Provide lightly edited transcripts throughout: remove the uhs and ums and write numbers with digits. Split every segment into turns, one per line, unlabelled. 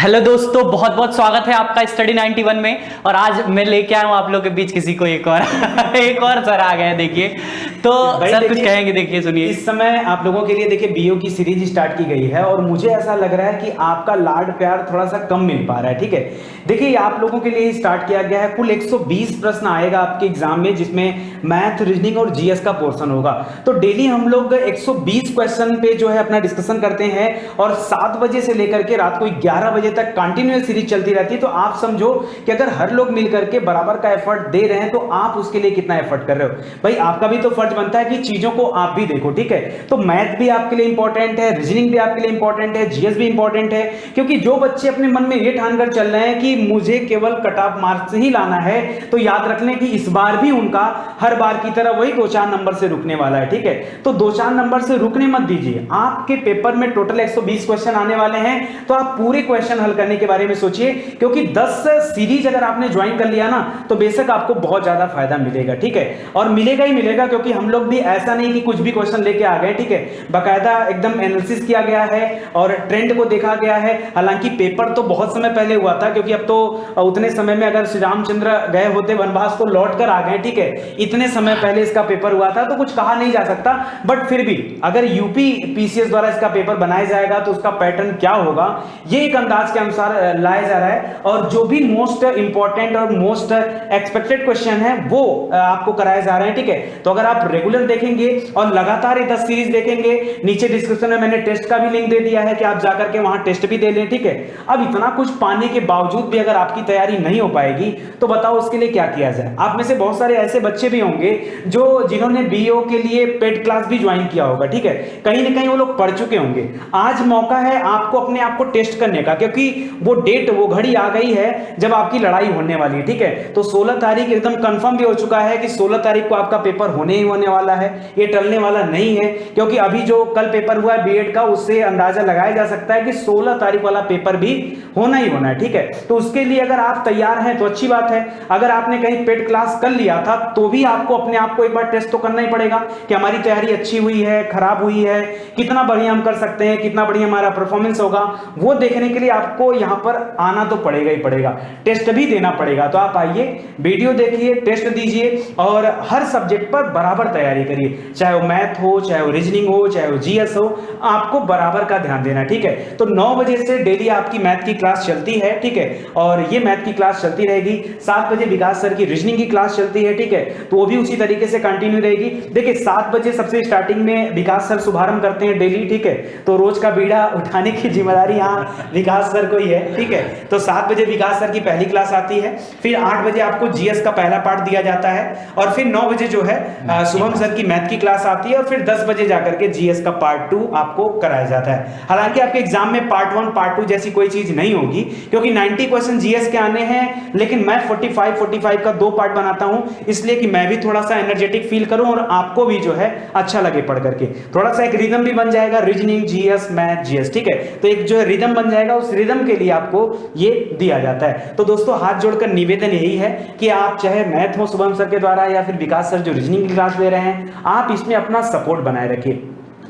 Hello दोस्तों, बहुत बहुत स्वागत है आपका स्टडी 91 में। और आज मैं लेके आया हूँ आप लोग के बीच किसी को एक और एक और सर आ गए। देखिए तो सर कुछ कहेंगे, देखिए सुनिए।
इस समय आप लोगों के लिए देखिए बीओ की सीरीज स्टार्ट की गई है और मुझे ऐसा लग रहा है कि आपका लाड प्यार थोड़ा सा कम मिल पा रहा है। ठीक है, देखिए आप लोगों के लिए स्टार्ट किया गया है। कुल 120 प्रश्न आएगा आपके एग्जाम में, जिसमें मैथ, रीजनिंग और जीएस का पोर्शन होगा। तो डेली हम लोग 120 क्वेश्चन पे जो है अपना डिस्कशन करते हैं और 7 बजे से लेकर के रात को 11 बजे तक कंटिन्यूअस सीरीज चलती रहती है। तो आप समझो कि अगर हर लोग मिलकर के बराबर का एफर्ट दे रहे हैं तो आप उसके लिए कितना एफर्ट कर रहे हो। भाई आपका भी तो फर्ज बनता है कि चीजों को आप भी देखो। ठीक है, तो मैथ भी आपके लिए इंपॉर्टेंट है, रीजनिंग भी आपके लिए इंपॉर्टेंट है, जीएस भी इंपॉर्टेंट है। क्योंकि जो बच्चे अपने मन में ये ठानकर चल रहे हैं कि मुझे केवल कट ऑफ मार्क्स ही लाना है, तो याद रख लें कि इस बार भी उनका हर बार की तरह वही 2-4 नंबर से रुकने वाला है। ठीक है, तो 2-4 नंबर से रुकने मत दीजिए। आपके पेपर में टोटल 120 क्वेश्चन आने वाले हैं, तो आप पूरे क्वेश्चन हल करने के बारे में सोचिए। क्योंकि 10 सीरीज अगर आपने ज्वाइन कर लिया ना, तो बेशक आपको बहुत ज्यादा फायदा मिलेगा। ठीक है, और मिलेगा ही मिलेगा, क्योंकि हम लोग भी ऐसा नहीं कि कुछ भी क्वेश्चन लेके आ गए। ठीक है, बाकायदा एकदम एनालिसिस किया गया है और ट्रेंड को देखा गया है। हालांकि पेपर तो बहुत समय पहले हुआ था, क्योंकि अब तो उतने समय में अगर श्री रामचंद्र गए होते वनवास तो लौट कर आ गए। ठीक है, इतने समय पहले इसका पेपर हुआ था, तो कुछ कहा नहीं जा सकता। बट फिर भी अगर यूपी पीसीएस द्वारा इसका पेपर बनाया जाएगा तो उसका पैटर्न क्या होगा, ये एक अंदाज के अनुसार लाया जा रहा है। और जो भी मोस्ट इंपॉर्टेंट और मोस्ट एक्सपेक्टेड क्वेश्चन है वो आपको कराए जा रहे हैं। ठीक है, तो अगर आप रेगुलर देखेंगे और लगातार 10 सीरीज देखेंगे, नीचे डिस्क्रिप्शन में मैंने टेस्ट का भी लिंक दे दिया है कि आप जाकर के वहां टेस्ट भी दे लें। ठीक है, अब इतना कुछ पाने के बावजूद भी अगर आपकी तैयारी नहीं हो पाएगी तो बताओ उसके लिए क्या किया जाए। आप में से बहुत सारे ऐसे बच्चे भी होंगे जो जिन्होंने बीओ के लिए पेड क्लास भी ज्वाइन किया होगा। ठीक है, कहीं ना कहीं वो लोग पढ़ चुके होंगे। आज मौका है आपको अपने आप को टेस्ट करने का, क्योंकि वो डेट, वो घड़ी आ गई है जब आपकी लड़ाई होने वाली है। ठीक है, तो 16 तारीख एकदम कंफर्म भी हो चुका है कि 16 तारीख को आपका पेपर होने ही होने वाला है, ये टलने वाला नहीं है। क्योंकि अभी जो कल पेपर हुआ है बीएड का, उससे अंदाजा लगाया जा सकता है कि 16 तारीख वाला पेपर भी होना ही होना है। ठीक है, तो उसके लिए अगर आप तैयार हैं तो अच्छी बात है। अगर आपने कहीं पेड क्लास कर लिया था तो भी आपको अपने आप को एक बार टेस्ट तो करना ही पड़ेगा कि हमारी तैयारी अच्छी हुई है, खराब हुई है, कितना बढ़िया हम कर सकते हैं, कितना बढ़िया हमारा परफॉर्मेंस होगा। वो देखने के लिए आपको यहां पर आना तो पड़ेगा ही पड़ेगा, टेस्ट भी देना पड़ेगा। तो आप आइए, वीडियो देखिए, टेस्ट दीजिए और हर सब्जेक्ट पर बराबर तैयारी करिए। चाहे वो मैथ हो, चाहे वो रीजनिंग हो, चाहे वो जीएस हो, आपको बराबर का ध्यान देना। ठीक है, तो 9 बजे से डेली आपकी मैथ की क्लास चलती है। ठीक है, और ये मैथ की क्लास चलती रहेगी। 7 बजे विकास सर की रीजनिंग की क्लास चलती है। ठीक है, तो वो भी उसी तरीके से कंटिन्यू रहेगी। देखिए 7 बजे सबसे स्टार्टिंग में विकास सर शुभारंभ करते हैं डेली। ठीक है, तो रोज का बीड़ा उठाने की जिम्मेदारी यहाँ विकास सर को ही है। ठीक है, तो 7 बजे विकास सर की पहली क्लास आती है, फिर 8 बजे आपको जीएस का पहला पार्ट दिया जाता है, और फिर 9 बजे जो है शुभम सर की मैथ की क्लास आती है, और फिर 10 बजे जाकर के जीएस का पार्ट 2 आपको कराया जाता है। हालांकि आपके एग्जाम में पार्ट 1 पार्ट 2 जैसी कोई चीज नहीं होगी, क्योंकि 90 क्वेश्चन जीएस के आने हैं, लेकिन मैं 45 का 2 पार्ट बनाता हूं, इसलिए कि मैं भी थोड़ा सा एनर्जेटिक फील करूं और आपको भी जो है अच्छा लगे पढ़ करके। थोड़ा सा एक रिदम भी बन जाएगा, रीजनिंग, जीएस, मैथ, जीएस। ठीक है, तो एक जो है रिदम बन जाएगा, उस रिदम के लिए आपको ये दिया जाता है। तो दोस्तों हाथ जोड़कर निवेदन यही है कि आप चाहे मैथ हो शुभम सर के द्वारा या फिर विकास सर जो रीजनिंग की क्लास ले रहे हैं, आप इसमें अपना सपोर्ट बनाए रखिए।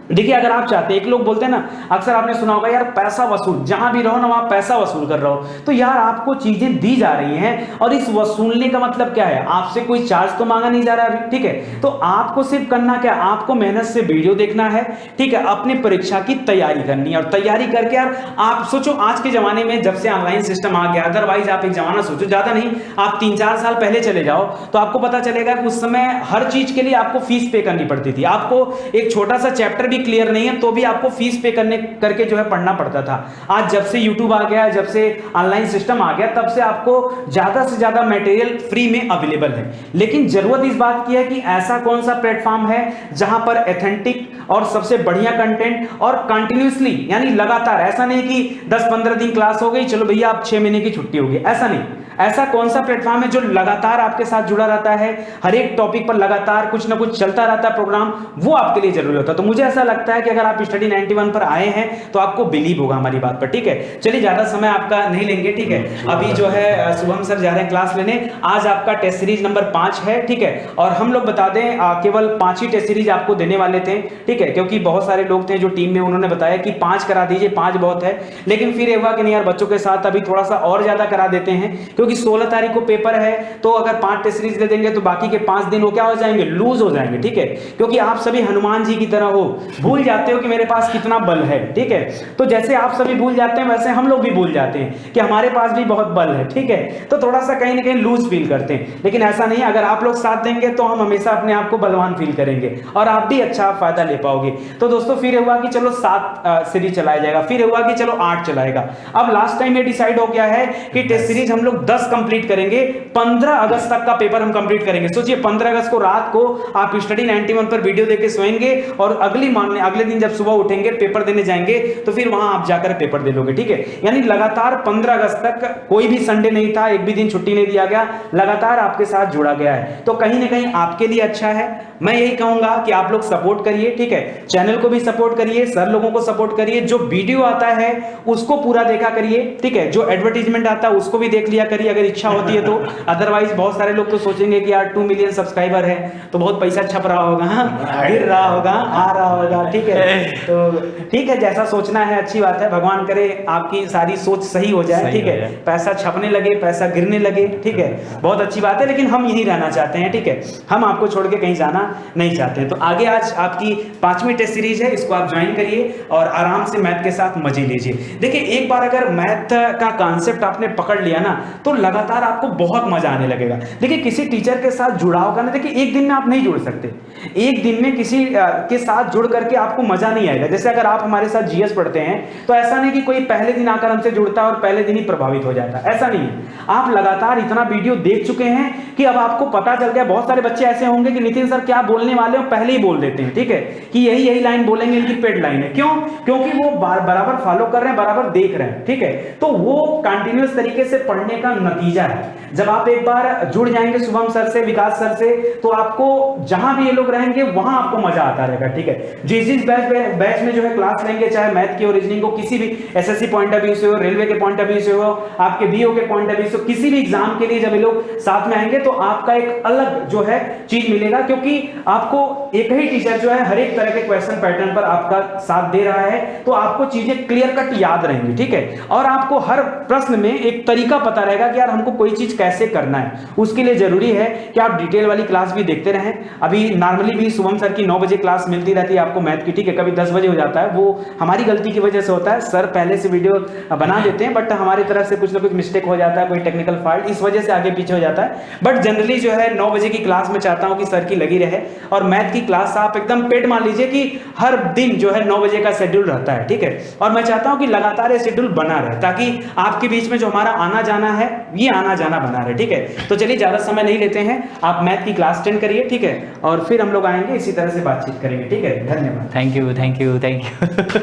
देखिए अगर आप चाहते हैं, एक लोग बोलते हैं ना, अक्सर आपने सुना होगा, यार पैसा वसूल, जहां भी रहो ना वहां पैसा वसूल कर रहा हो। तो यार आपको चीजें दी जा रही हैं, और इस वसूलने का मतलब क्या है, आपसे कोई चार्ज तो मांगा नहीं जा रहा अभी। ठीक है, तो आपको सिर्फ करना क्या, आपको मेहनत से वीडियो देखना है। ठीक है, अपनी परीक्षा की तैयारी करनी है, और तैयारी करके यार आप सोचो, आज के जमाने में जब से ऑनलाइन सिस्टम आ गया, अदरवाइज आप एक जमाना सोचो, ज्यादा नहीं, आप 3-4 साल पहले चले जाओ तो आपको पता चलेगा कि उस समय हर चीज के लिए आपको फीस पे करनी पड़ती थी। आपको एक छोटा सा चैप्टर क्लियर नहीं है तो भी आपको फीस पे करके जो है पढ़ना पड़ता था। आज जब से यूट्यूब आ गया, जब से ऑनलाइन सिस्टम आ गया, तब से आपको ज्यादा से ज्यादा मटेरियल फ्री में अवेलेबल है। लेकिन जरूरत इस बात की है कि ऐसा कौन सा प्लेटफॉर्म है जहां पर ऑथेंटिक और सबसे बढ़िया कंटेंट और कंटिन्यूअसली, यानी लगातार, ऐसा नहीं कि 10-15 दिन क्लास हो गई, चलो भैया अब 6 महीने की छुट्टी होगी, ऐसा नहीं। ऐसा कौन सा प्लेटफॉर्म है जो लगातार आपके साथ जुड़ा रहता है, हर एक टॉपिक पर लगातार कुछ ना कुछ चलता रहता है प्रोग्राम, वो आपके लिए जरूरी होता है। तो मुझे ऐसा लगता है कि अगर आप स्टडी 91 पर आए हैं तो आपको बिलीव होगा हमारी बात पर, ठीक है। चलिए ज्यादा समय आपका नहीं लेंगे, ठीक है। अभी जो है शुभम सर जा रहे हैं क्लास लेने। आज आपका टेस्ट सीरीज नंबर 5 है, ठीक है। और हम लोग बता दें केवल 5 ही टेस्ट सीरीज आपको देने वाले थे, ठीक है, क्योंकि बहुत सारे लोग थे जो टीम में, उन्होंने बताया कि 5 करा दीजिए, 5 बहुत है। लेकिन फिर ये हुआ कि नहीं यार, बच्चों के साथ अभी थोड़ा सा और ज्यादा करा देते हैं, क्योंकि 16 तारीख को पेपर है। तो अगर 5 टेस्ट सीरीज दे देंगे तो बाकी के 5 दिन वो क्या हो जाएंगे, लूज हो जाएंगे, ठीक है। क्योंकि आप सभी हनुमान जी की तरह हो, भूल जाते हो कि मेरे पास कितना बल है, ठीक है। तो जैसे आप सभी भूल जाते हैं वैसे हम लोग भी भूल जाते हैं कि हमारे पास भी बहुत बल है, ठीक है। तो थोड़ा सा कहीं ना कहीं लूज फील करते हैं, लेकिन ऐसा नहीं है। अगर आप लोग साथ देंगे तो हम हमेशा अपने आप को बलवान फील करेंगे और आप भी अच्छा फायदा ले पाओगे। तो दोस्तों फिर हुआ कि चलो 7 सीरीज चलाया जाएगा, फिर हुआ कि चलो 8 चलाएगा। अब लास्ट टाइम ये डिसाइड हो गया है कि टेस्ट सीरीज हम लोग 10 कंप्लीट करेंगे, 15 अगस्त तक का पेपर हम कंप्लीट करेंगे। सोचिए 15 अगस्त को रात को आप स्टडी 91 पर वीडियो देख के सोएंगे और अगले दिन जब सुबह उठेंगे पेपर देने जाएंगे तो फिर वहां आप जाकर पेपर दे लोगे, ठीक है। यानी लगातार 15 अगस्त तक कोई भी संडे नहीं था, एक भी दिन छुट्टी नहीं दिया गया, लगातार आपके साथ जुड़ा गया है। तो कहीं ना कहीं आपके लिए अच्छा है। मैं यही कहूंगा कि आप लोग सपोर्ट करिए, ठीक है। चैनल को भी सपोर्ट करिए, सर लोगों को सपोर्ट करिए, जो वीडियो आता है उसको पूरा देखा करिए, ठीक है। जो एडवर्टीजमेंट आता है उसको भी देख लिया करिए अगर इच्छा होती है तो। अदरवाइज बहुत सारे लोग तो सोचेंगे कि यार 2 मिलियन सब्सक्राइबर है तो बहुत पैसा छप रहा होगा, गिर रहा होगा, आ रहा होगा, ठीक है। तो ठीक है, जैसा सोचना है अच्छी बात है, भगवान करे आपकी सारी सोच सही हो जाए, ठीक है। पैसा छपने लगे, पैसा गिरने लगे, ठीक है, बहुत अच्छी बात है। लेकिन हम यही रहना चाहते हैं, ठीक है। हम आपको छोड़ के कहीं जाना नहीं चाहते हैं। तो आगे आज आपकी 5वीं टेस्ट सीरीज है, इसको आप ज्वाइन करिए और आराम से मैथ के साथ मजे लीजिए। देखिए एक बार अगर मैथ का कॉन्सेप्ट आपने पकड़ लिया ना तो लगातार आपको बहुत मजा आने लगेगा। देखिए किसी टीचर के साथ जुड़ाव करना, देखिए एक दिन में आप नहीं जुड़ सकते, एक दिन में किसी के साथ जुड़ करके आपको मजा नहीं आएगा। जैसे अगर आप हमारे साथ जीएस पढ़ते हैं तो ऐसा नहीं कि कोई पहले दिन आकर हमसे जुड़ता है और पहले दिन ही प्रभावित हो जाता है, ऐसा नहीं है। आप लगातार इतना वीडियो देख चुके हैं कि अब आपको पता चल गया। बहुत सारे बच्चे ऐसे होंगे कि नितिन सर क्या बोलने वाले हो पहले ही बोल देते हैं, ठीक है, कि यही लाइन बोलेंगे, इनकी पेड लाइन है। क्यों? क्योंकि वो बराबर फॉलो कर रहे हैं, बराबर देख रहे हैं, ठीक है। तो वो कंटिन्यूअस तरीके से पढ़ने का नतीजा है। जब आप एक बार जुड़ जाएंगे शुभम सर से, विकास सर से, तो आपको जहां भी ये लोग रहेंगे वहां आपको मजा आता रहेगा, ठीक है। जिस बैच में जो है क्लास लेंगे, चाहे मैथ की और रीजनिंग को किसी भी एसएससी पॉइंट ऑफ व्यू से हो, रेलवे के पॉइंट ऑफ व्यू से हो, आपके बीओ के पॉइंट ऑफ व्यू से, किसी भी एग्जाम के लिए जब ये लोग साथ में आएंगे तो आपका एक अलग जो है चीज मिलेगा, क्योंकि आपको एक ही टीचर जो है हर एक तरह के क्वेश्चन पैटर्न पर आपका साथ दे रहा है। तो आपको चीजें क्लियर कट याद रहेंगी, ठीक है। और आपको हर प्रश्न में एक तरीका पता रहेगा कि यार हमको कोई चीज कैसे करना है। उसके लिए जरूरी है कि आप डिटेल वाली क्लास भी देखते रहें। अभी नॉर्मली भी शुभम सर की 9 बजे क्लास मिलती रहती है आपको मैथ की, ठीक है। कभी 10 बजे हो जाता है, वो हमारी गलती की वजह से होता है। सर पहले से वीडियो बना देते हैं बट हमारी तरफ से कुछ ना कुछ मिस्टेक हो जाता है, कोई टेक्निकल फॉल्ट, इस वजह से आगे पीछे हो जाता है। बट जनरली जो है 9 बजे की क्लास में चाहता हूं कि सर की लगी रहे। और मैथ की क्लास आप एकदम पेड मान लीजिए कि हर दिन जो है 9 बजे का शेड्यूल रहता है, ठीक है। और मैं चाहता हूं कि लगातार ये शेड्यूल बना रहे ताकि आपके बीच में जो हमारा आना जाना है ये आना जाना बना रहे, ठीक है। तो चलिए ज्यादा समय नहीं लेते हैं, आप मैथ की क्लास अटेंड करिए, ठीक है। और फिर हम लोग आएंगे इसी तरह से बातचीत करेंगे, ठीक है। धन्यवाद।
Thank you thank you thank you.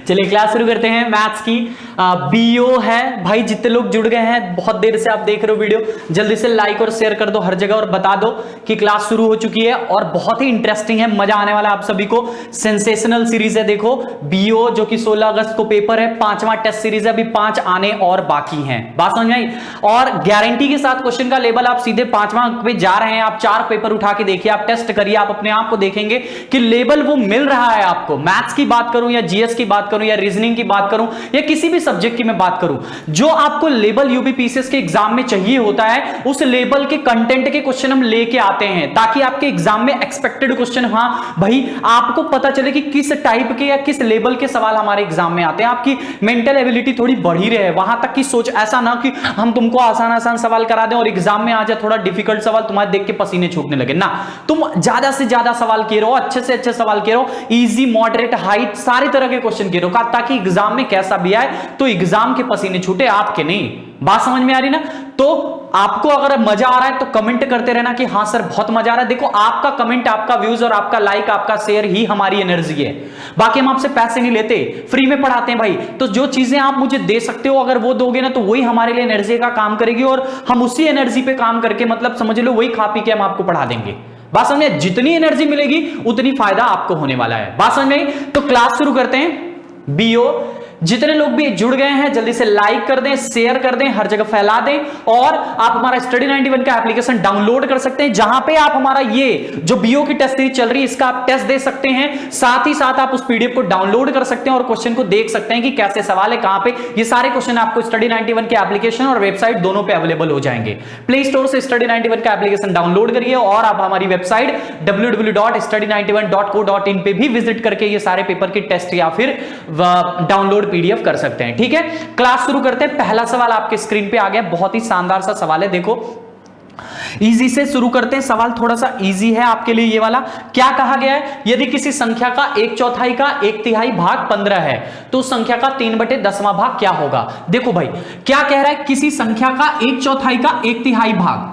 चलिए क्लास शुरू करते हैं मैथ्स की। बीओ है भाई, जितने लोग जुड़ गए हैं, बहुत देर से आप देख रहे हो वीडियो, जल्दी से लाइक और शेयर कर दो हर जगह और बता दो कि क्लास शुरू हो चुकी है और बहुत ही इंटरेस्टिंग है, मजा आने वाला आप सभी को। सेंसेशनल सीरीज है, देखो बीओ जो कि 16 अगस्त को पेपर है, 5वां टेस्ट सीरीज है, अभी 5 आने और बाकी हैं। बात समझ में आई? और गारंटी के साथ क्वेश्चन का लेवल आप सीधे 5वां पे जा रहे हैं। आप 4 पेपर उठा के देखिए, आप टेस्ट करिए, आप अपने आप को देखेंगे कि लेवल वो मिल रहा है आपको। मैथ्स की बात करूं या जीएस की बात करूं या रीजनिंग की बात करूं या किसी भी सब्जेक्ट की मैं बात करूं, जो आपको लेवल यूपीपीसीएस के एग्जाम में चाहिए होता है, उस लेवल के कंटेंट के क्वेश्चन हम लेके आते हैं ताकि आपके एग्जाम में एक्सपेक्टेड क्वेश्चन, हाँ भाई आपको पता चले कि किस टाइप के या किस लेवल के सवाल हमारे एग्जाम में आते हैं। आपकी मेंटल एबिलिटी थोड़ी बढ़ी रहे, वहां तक की सोच, ऐसा ना कि हम तुमको आसान आसान सवाल करा दें और एग्जाम में आ जाए थोड़ा डिफिकल्ट सवाल, तुम्हारे देख के पसीने छूटने लगे ना। तुम ज्यादा से ज्यादा सवाल किए रहो, अच्छे से अच्छे सवाल किए रहो, इजी मॉडरेट हाइट सारी तरह के क्वेश्चन किए रहो, ताकि एग्जाम में कैसा भी आए तो एग्जाम के पसीने छूटे, आपके नहीं। बात समझ में आ रही ना? तो आपको अगर मजा आ रहा है तो कमेंट करते रहना कि हाँ सर बहुत मजा आ रहा है। देखो आपका कमेंट, आपका व्यूज और आपका लाइक, आपका शेयर ही हमारी एनर्जी है। बाकी हम आपसे पैसे नहीं लेते, फ्री में पढ़ाते हैं भाई। तो जो चीजें आप मुझे दे सकते हो अगर वो दोगे ना तो वही हमारे लिए एनर्जी का काम करेगी, और हम उसी एनर्जी पे काम करके मतलब समझ लो वही खा पी के हम आपको पढ़ा देंगे। बात समझ में? जितनी एनर्जी मिलेगी उतनी फायदा आपको होने वाला है। बात समझ में? तो क्लास शुरू करते हैं। बीओ जितने लोग भी जुड़ गए हैं जल्दी से लाइक कर दें, शेयर कर दें, हर जगह फैला दें, और आप हमारा स्टडी 91 का एप्लीकेशन डाउनलोड कर सकते हैं, जहां पे आप हमारा ये जो बीओ की टेस्ट सीरीज चल रही है इसका आप टेस्ट दे सकते हैं। साथ ही साथ आप उस पीडीएफ को डाउनलोड कर सकते हैं और क्वेश्चन को देख सकते हैं कि कैसे सवाल है, कहां पे। ये सारे क्वेश्चन आपको स्टडी 91 के एप्लीकेशन और वेबसाइट दोनों पे अवेलेबल हो जाएंगे। प्ले स्टोर से स्टडी 91 का एप्लीकेशन डाउनलोड करिए और आप हमारी वेबसाइट www.study91.co.in पे भी विजिट करके ये सारे पेपर की टेस्ट या फिर डाउनलोड पीडीएफ कर सकते हैं। ठीक है, क्लास शुरू करते हैं। पहला सवाल आपके स्क्रीन पे आ गया, बहुत ही शानदार सा सवाल है। देखो इजी से शुरू करते हैं, सवाल थोड़ा सा इजी है आपके लिए ये वाला। क्या कहा गया है? यदि किसी संख्या का 1/4 का 1/3 भाग 15 है तो उस संख्या का 3/10वां भाग क्या होगा? देखो भाई क्या कह रहा है, किसी संख्या का 1/4 का 1/3 भाग,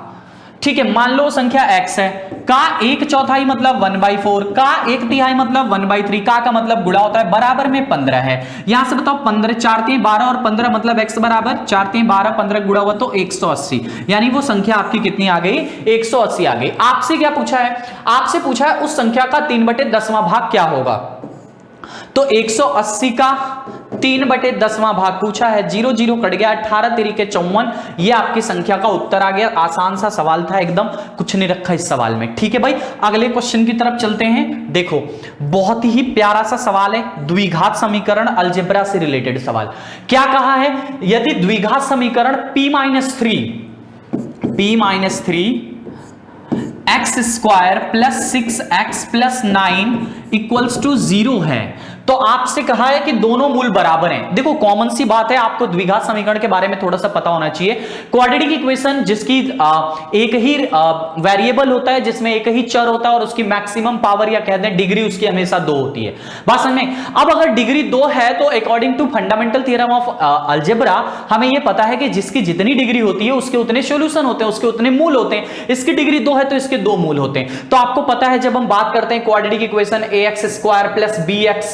ठीक है, मान लो संख्या x है, का 1/4 मतलब 1/4, का 1/3 मतलब 1/3, का मतलब गुणा होता है, बराबर में 15 है। यहां से बताओ 15 4 3 12 और 15 मतलब x बराबर 4 3 12 15 गुणा हुआ तो 180, यानी वो संख्या आपकी कितनी आ गई? 180 आ गई। आपसे क्या पूछा है? आपसे पूछा है उस संख्या का 3/10वां भाग क्या होगा। तो 180 का 3/10वां भाग पूछा है, 0 0 कट गया, 18 तरीके 54, ये आपकी संख्या का उत्तर आ गया। आसान सा सवाल था एकदम, कुछ नहीं रखा इस सवाल में। ठीक है भाई, अगले क्वेश्चन की तरफ चलते हैं। देखो बहुत ही प्यारा सा सवाल है, द्विघात समीकरण अलजेब्रा से रिलेटेड सवाल। क्या कहा है? यदि द्विघात समीकरण p-3 x square plus 6x plus 9 equals to 0 है तो आपसे कहा है कि दोनों मूल बराबर हैं। देखो कॉमन सी बात है, आपको द्विघात समीकरण के बारे में थोड़ा सा पता होना चाहिए। क्वाड्रेटिक इक्वेशन जिसकी एक ही वेरिएबल होता है, जिसमें एक ही चर होता है और उसकी मैक्सिमम पावर या कहते हैं डिग्री उसकी हमेशा 2 होती है। बात समझ में? अब अगर डिग्री 2 है तो according to fundamental theorem of algebra हमें यह पता है कि जिसकी जितनी डिग्री होती है उसके उतने सॉल्यूशन होते हैं, उसके उतने मूल होते हैं। इसकी डिग्री 2 है तो इसके 2 मूल होते हैं। तो आपको पता है जब हम बात करते हैं quadratic equation ax square plus bx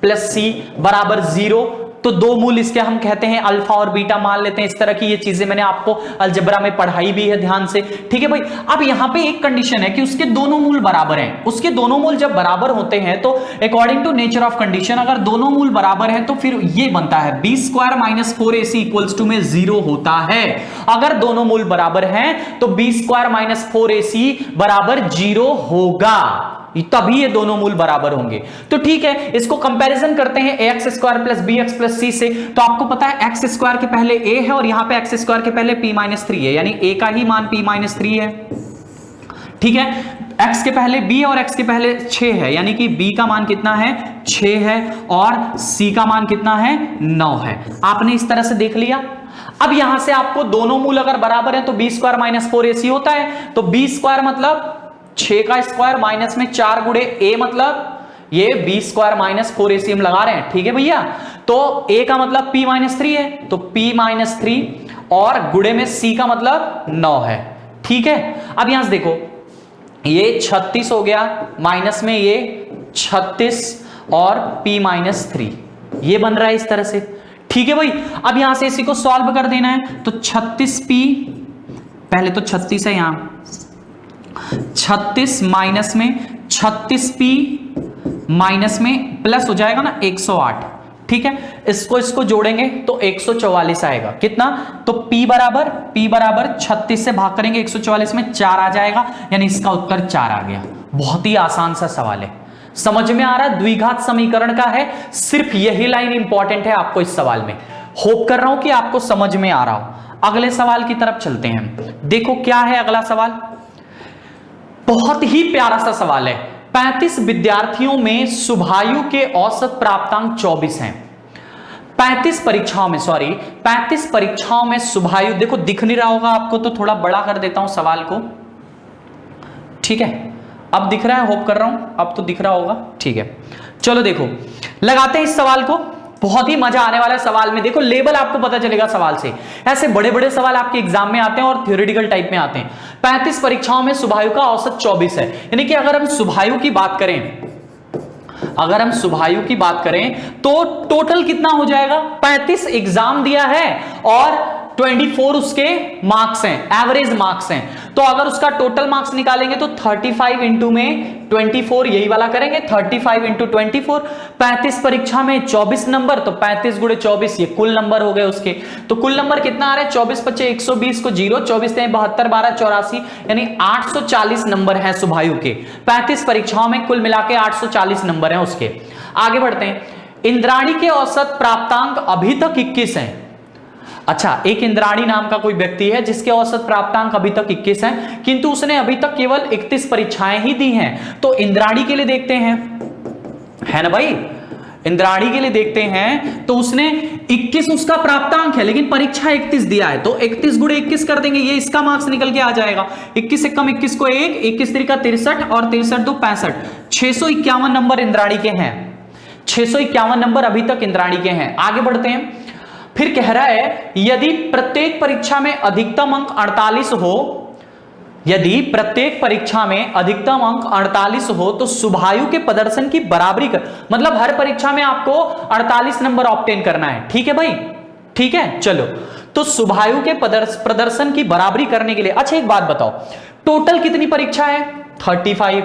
plus c बराबर 0, तो 2 मूल इसके हम कहते हैं अल्फा और बीटा मान लेते हैं। इस तरह की ये चीजें मैंने आपको अलजेब्रा में पढ़ाई भी है ध्यान से। ठीक है भाई, अब यहां पे एक कंडीशन है कि उसके दोनों मूल बराबर हैं। उसके दोनों मूल जब बराबर होते हैं तो according to nature of condition अगर दोनों मूल बराबर हैं तो फिर ये बनता है b square minus 4ac equals to में 0 होता है। अगर दोनों मूल बराबर हैं तो b स्क्वायर माइनस 4ac बराबर 0 होगा, तभी ये दोनों मूल बराबर होंगे। तो ठीक है, इसको कंपैरिजन करते हैं ax square plus bx plus c से। तो आपको पता है x स्क्वायर के पहले a है और यहां पे x स्क्वायर के पहले p-3 है, यानी a का ही मान p-3 है। ठीक है, x के पहले b और x के पहले 6 है, यानी कि b का मान कितना है? 6 है और c का मान कितना है? 9 है। आपने इस तरह से देख लिया। अब यहां से आपको दोनों मूल अगर बराबर है तो b स्क्वायर माइनस 4ac होता है। तो b स्क्वायर मतलब 6 का स्क्वायर माइनस में 4 गुणे a मतलब ये b स्क्वायर माइनस 4ac हम लगा रहे हैं। ठीक है भैया, तो a का मतलब p-3 है तो p-3 और गुणे में c का मतलब 9 है। ठीक है, अब यहां से देखो ये 36 हो गया, माइनस में ये 36 और p-3 ये बन रहा है इस तरह से। ठीक है भाई, अब यहां से इसी को सॉल्व कर देना है। तो 36p, पहले तो 36 है, यहां 36 माइनस में 36p माइनस में प्लस हो जाएगा ना 108। ठीक है, इसको जोड़ेंगे तो 144 आएगा। कितना? तो p बराबर 36 से भाग करेंगे 144 में 4 आ जाएगा, यानी इसका उत्तर 4 आ गया। बहुत ही आसान सा सवाल है, समझ में आ रहा है? द्विघात समीकरण का है, सिर्फ यही लाइन इंपॉर्टेंट है आपको इस सवाल में। होप कर रहा हूं कि आपको समझ में आ रहा हो। अगले सवाल की तरफ चलते हैं। देखो क्या है अगला सवाल, बहुत ही प्यारा सा सवाल है। 35 विद्यार्थियों में शुभायु के औसत प्राप्तांक 24 हैं। 35 परीक्षाओं में शुभायु, देखो दिख नहीं रहा होगा आपको तो थोड़ा बड़ा कर देता हूं सवाल को। ठीक है, अब दिख रहा है, होप कर रहा हूं अब तो दिख रहा होगा। ठीक है, चलो देखो लगाते हैं इस सवाल को। बहुत ही मजा आने वाला है सवाल में। देखो लेवल आपको पता चलेगा सवाल से। ऐसे बड़े बड़े सवाल आपके एग्जाम में आते हैं और थ्योरेटिकल टाइप में आते हैं। 35 परीक्षाओं में सुभायु का औसत 24 है, यानी कि अगर हम सुभायु की बात करें तो टोटल कितना हो जाएगा? 35 एग्जाम दिया है और 24 उसके मार्क्स हैं, एवरेज मार्क्स हैं। तो अगर उसका टोटल मार्क्स निकालेंगे तो 35 इंटू में 24, यही वाला करेंगे। 35 इंटू 24, 35 परीक्षा में 24 नंबर, तो 35 गुणे 24 ये कुल नंबर हो गए उसके। तो कुल नंबर कितना आ रहा है? 24 25 120 को 0, 24 72 12 84, यानी 840 नंबर है सुभायु के। 35 परीक्षाओं में कुल मिला के 840 नंबर है उसके। आगे बढ़ते हैं। इंद्राणी के औसत प्राप्तांक अभी तक 21 है। अच्छा, एक इंद्राणी नाम का कोई व्यक्ति है जिसके औसत प्राप्तांक अभी तक 21 हैं, किंतु उसने अभी तक केवल 31 परीक्षाएं ही दी हैं। तो इंद्राणी के लिए देखते हैं, है ना भाई, इंद्राणी के लिए देखते हैं तो उसने 21 उसका प्राप्तांक है, लेकिन परीक्षा 31 दिया है। तो 31 गुणे 21 कर देंगे, ये इसका मार्क्स निकल के आ जाएगा। 21 से कम 21 को 1, 21 3 63 और 63 2 65, 651 नंबर इंद्राणी के हैं। 651 नंबर अभी तक इंद्राणी के हैं। आगे बढ़ते हैं। फिर कह रहा है यदि प्रत्येक परीक्षा में अधिकतम अंक 48 हो, यदि प्रत्येक परीक्षा में अधिकतम अंक 48 हो तो सुभायु के प्रदर्शन की बराबरी कर, मतलब हर परीक्षा में आपको 48 नंबर ऑब्टेन करना है। ठीक है भाई, ठीक है। चलो, तो सुभायु के प्रदर्शन की बराबरी करने के लिए, अच्छा एक बात बताओ, टोटल कितनी परीक्षा है? 35।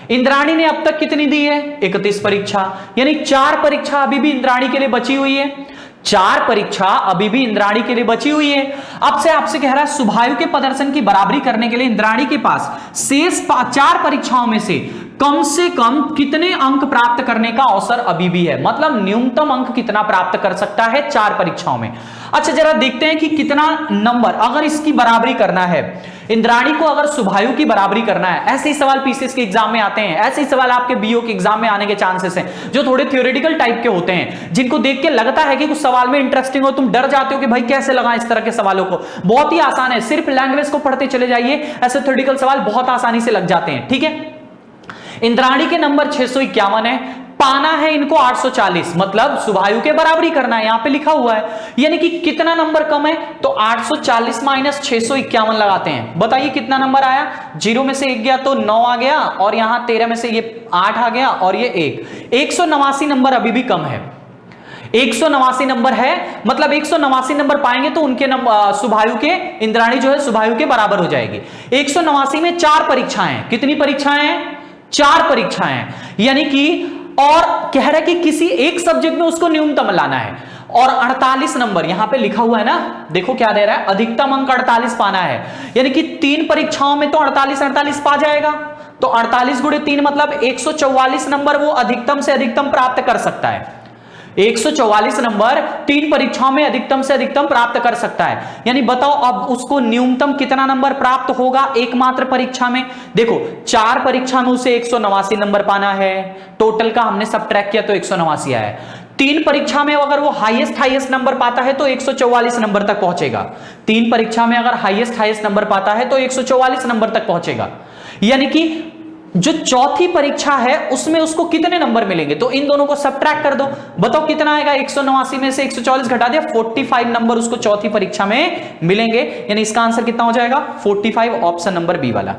इंद्राणी ने अब तक कितनी दी है? 31 परीक्षा, यानी 4 परीक्षा अभी भी इंद्राणी के लिए बची हुई है। 4 परीक्षा अभी भी इंद्राणी के लिए बची हुई है। अब से आपसे कह रहा है सुभायु के प्रदर्शन की बराबरी करने के लिए इंद्राणी के पास शेष 4 परीक्षाओं में से कम कितने अंक प्राप्त करने का अवसर अभी भी है, मतलब न्यूनतम अंक कितना प्राप्त कर सकता है 4 परीक्षाओं में। अच्छा, जरा देखते हैं कि कितना नंबर, अगर इसकी बराबरी करना है इंद्राणी को, अगर सुभायु की बराबरी करना है। ऐसे ही सवाल पीसीएस के एग्जाम में आते हैं, ऐसे ही सवाल आपके बीओ के एग्जाम में आने के चांसेस हैं, जो थोड़े थ्योरेटिकल टाइप के होते हैं, जिनको देख के लगता है कि कुछ सवाल में इंटरेस्टिंग हो, तुम डर जाते हो कि भाई कैसे लगाएं इस तरह के सवालों को। बहुत ही आसान है, सिर्फ लैंग्वेज को पढ़ते चले जाइए, ऐसे थ्योरेटिकल सवाल बहुत आसानी से लग जाते हैं। ठीक है, इंद्राणी के नंबर 651 है, पाना है इनको 840, मतलब सुभायु के बराबरी करना है, यहां पे लिखा हुआ है। यानी कि कितना नंबर कम है? तो 840 माइनस 651 लगाते हैं, बताइए कितना नंबर आया? 0 में से 1 गया तो 9 आ गया, और यहां 13 में से ये 8 आ गया, और ये 189 नंबर अभी भी कम है। 189 नंबर है, मतलब 189 नंबर पाएंगे तो उनके सुभायु के, इंद्राणी जो है सुभायु के बराबर हो जाएगी। 189 में 4 परीक्षाएं, कितनी परीक्षाएं हैं? 4 परीक्षाएं, यानी कि, और कह रहा है कि किसी एक सब्जेक्ट में उसको न्यूनतम लाना है, और 48 नंबर यहां पे लिखा हुआ है ना, देखो क्या दे रहा है, अधिकतम अंक 48 पाना है, यानी कि 3 परीक्षाओं में तो 48 पा जाएगा। तो 48 गुणे 3 मतलब 144 नंबर वो अधिकतम से अधिकतम प्राप्त कर सकता है। 144 नंबर 3 परीक्षाओं में अधिकतम से अधिकतम प्राप्त कर सकता है। यानी बताओ अब उसको न्यूनतम कितना नंबर प्राप्त होगा एकमात्र परीक्षा में? देखो 4 परीक्षा में उसे 189 नंबर पाना है, टोटल का हमने सब्ट्रैक्ट किया तो 189 आया है। 3 परीक्षा में अगर वो हाईएस्ट नंबर पाता है तो 144 नंबर तक पहुंचेगा। 3 परीक्षा में अगर हाईएस्ट नंबर पाता है तो 144 नंबर तक पहुंचेगा। यानी कि जो चौथी परीक्षा है उसमें उसको कितने नंबर मिलेंगे? तो इन दोनों को सब्ट्रैक्ट कर दो, बताओ कितना आएगा? 189 में से 144 घटा दिया, 45 नंबर उसको चौथी परीक्षा में मिलेंगे। यानी इसका आंसर कितना हो जाएगा? 45, ऑप्शन नंबर बी वाला।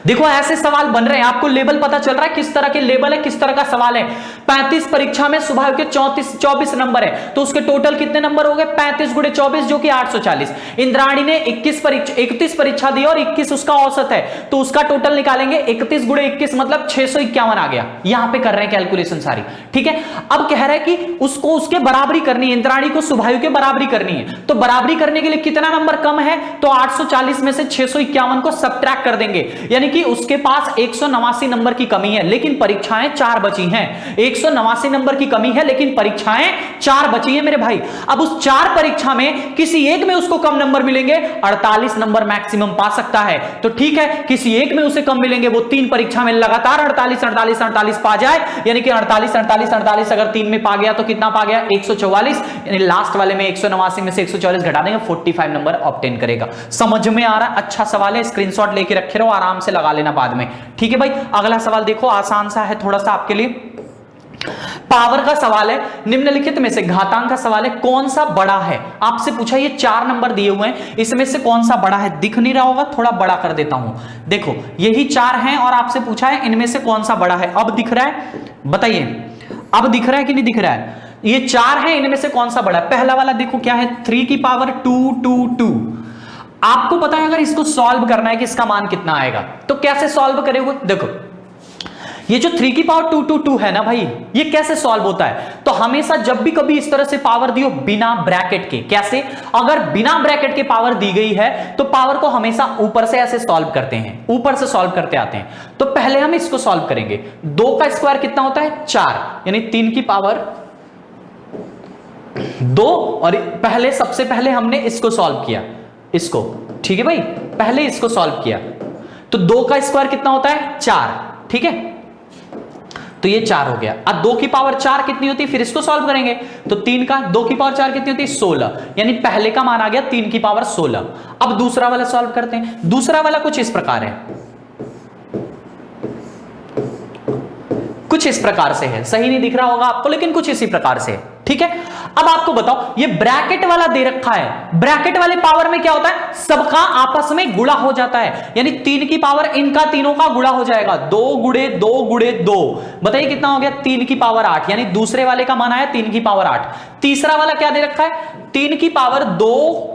देखो ऐसे सवाल बन रहे हैं, आपको लेवल पता चल रहा है किस तरह के लेवल है, किस तरह का सवाल है। 35 परीक्षा में सुभायु के 24 नंबर है, तो उसके टोटल कितने नंबर हो गए? 35 गुणे 24 जो कि 840। इंद्राणी ने 31 परीक्षा दी और 21 उसका औसत है, तो उसका टोटल निकालेंगे 31 गुणे 21 मतलब 651 आ गया। यहां पे कर रहे हैं कैलकुलेशन सारी, ठीक है। अब कह रहा है कि उसको उसके बराबरी करनी है, इंद्राणी को सुभायु के बराबरी करनी है, तो बराबरी करने के लिए कितना नंबर कम है? तो 840 में से 651 को सब्ट्रैक्ट कर देंगे, यानी कि उसके पास 189 नंबर की कमी है, लेकिन परीक्षाएं 4 बची हैं। 189 नंबर की कमी है लेकिन परीक्षाएं 4 बची हैं मेरे भाई। अब उस 4 परीक्षा में किसी एक में उसको कम नंबर मिलेंगे, 48 नंबर मैक्सिमम पा सकता है, तो ठीक है किसी एक में उसे कम मिलेंगे, वो 3 परीक्षा में लगातार 48 पा जाए, यानी कि 48 अगर 3 में पा गया तो कितना पा गया? 144, यानी लास्ट वाले में 189 में से 144 घटा देंगे, 45 नंबर ऑब्टेन करेगा। समझ में आ रहा है? अच्छा सवाल है, स्क्रीनशॉट लेके रखे रहो, आराम से लगा लेना बाद में, ठीक है भाई। अगला सवाल देखो, आसान सा है थोड़ा सा आपके लिए। पावर का सवाल है, निम्नलिखित में से घातांक का सवाल है, कौन सा बड़ा है? आपसे पूछा, ये 4 नंबर दिए हुए हैं, इसमें से कौन सा बड़ा है? दिख नहीं रहा होगा, थोड़ा बड़ा कर देता हूं। देखो यही 4 हैं और आपसे पूछा है इनमें से कौन सा बड़ा है। अब दिख रहा है? बताइए, अब दिख रहा है कि नहीं दिख रहा है? ये 4 हैं, इनमें से कौन सा बड़ा है? पहला वाला देखो क्या है, 3 की पावर 222। आपको पता है अगर इसको सॉल्व करना है कि इसका मान कितना आएगा, तो कैसे सॉल्व करेंगे? देखो ये जो 3 की पावर 222 है ना भाई, ये कैसे सॉल्व होता है? तो हमेशा जब भी कभी इस तरह से पावर दियो बिना ब्रैकेट के, कैसे? अगर बिना ब्रैकेट के पावर दी गई है तो पावर को हमेशा ऊपर से ऐसे सॉल्व करते हैं, ऊपर से सॉल्व करते आते हैं। तो पहले हम इसको सॉल्व करेंगे। 2 का स्क्वायर कितना होता है? 4, यानी 3 की पावर 2। और पहले सबसे पहले हमने इसको सॉल्व किया, इसको, ठीक है भाई, पहले इसको सॉल्व किया। तो 2 का स्क्वायर कितना होता है? 4, ठीक है, तो ये 4 हो गया। अब 2 की पावर 4 कितनी होती है? फिर इसको सॉल्व करेंगे तो 3 का 2 की पावर 4 कितनी होती है? 16, यानी पहले का मान आ गया 3 की पावर 16। अब दूसरा वाला सॉल्व करते हैं। दूसरा वाला कुछ इस प्रकार है, कुछ इस प्रकार से है, सही नहीं दिख रहा होगा आपको, लेकिन कुछ इसी प्रकार से, ठीक है। अब आपको बताओ, ये ब्रैकेट वाला दे रखा है, ब्रैकेट वाले पावर में क्या होता है? सबका आपस में गुणा हो जाता है, यानी 3 की पावर इनका तीनों का गुणा हो जाएगा। 2 गुणे 2 गुणे 2, बताइए कितना हो गया? 3 की पावर 8, यानी दूसरे वाले का मान आया 3 की पावर 8। तीसरा वाला क्या दे रखा है? 3 की पावर 2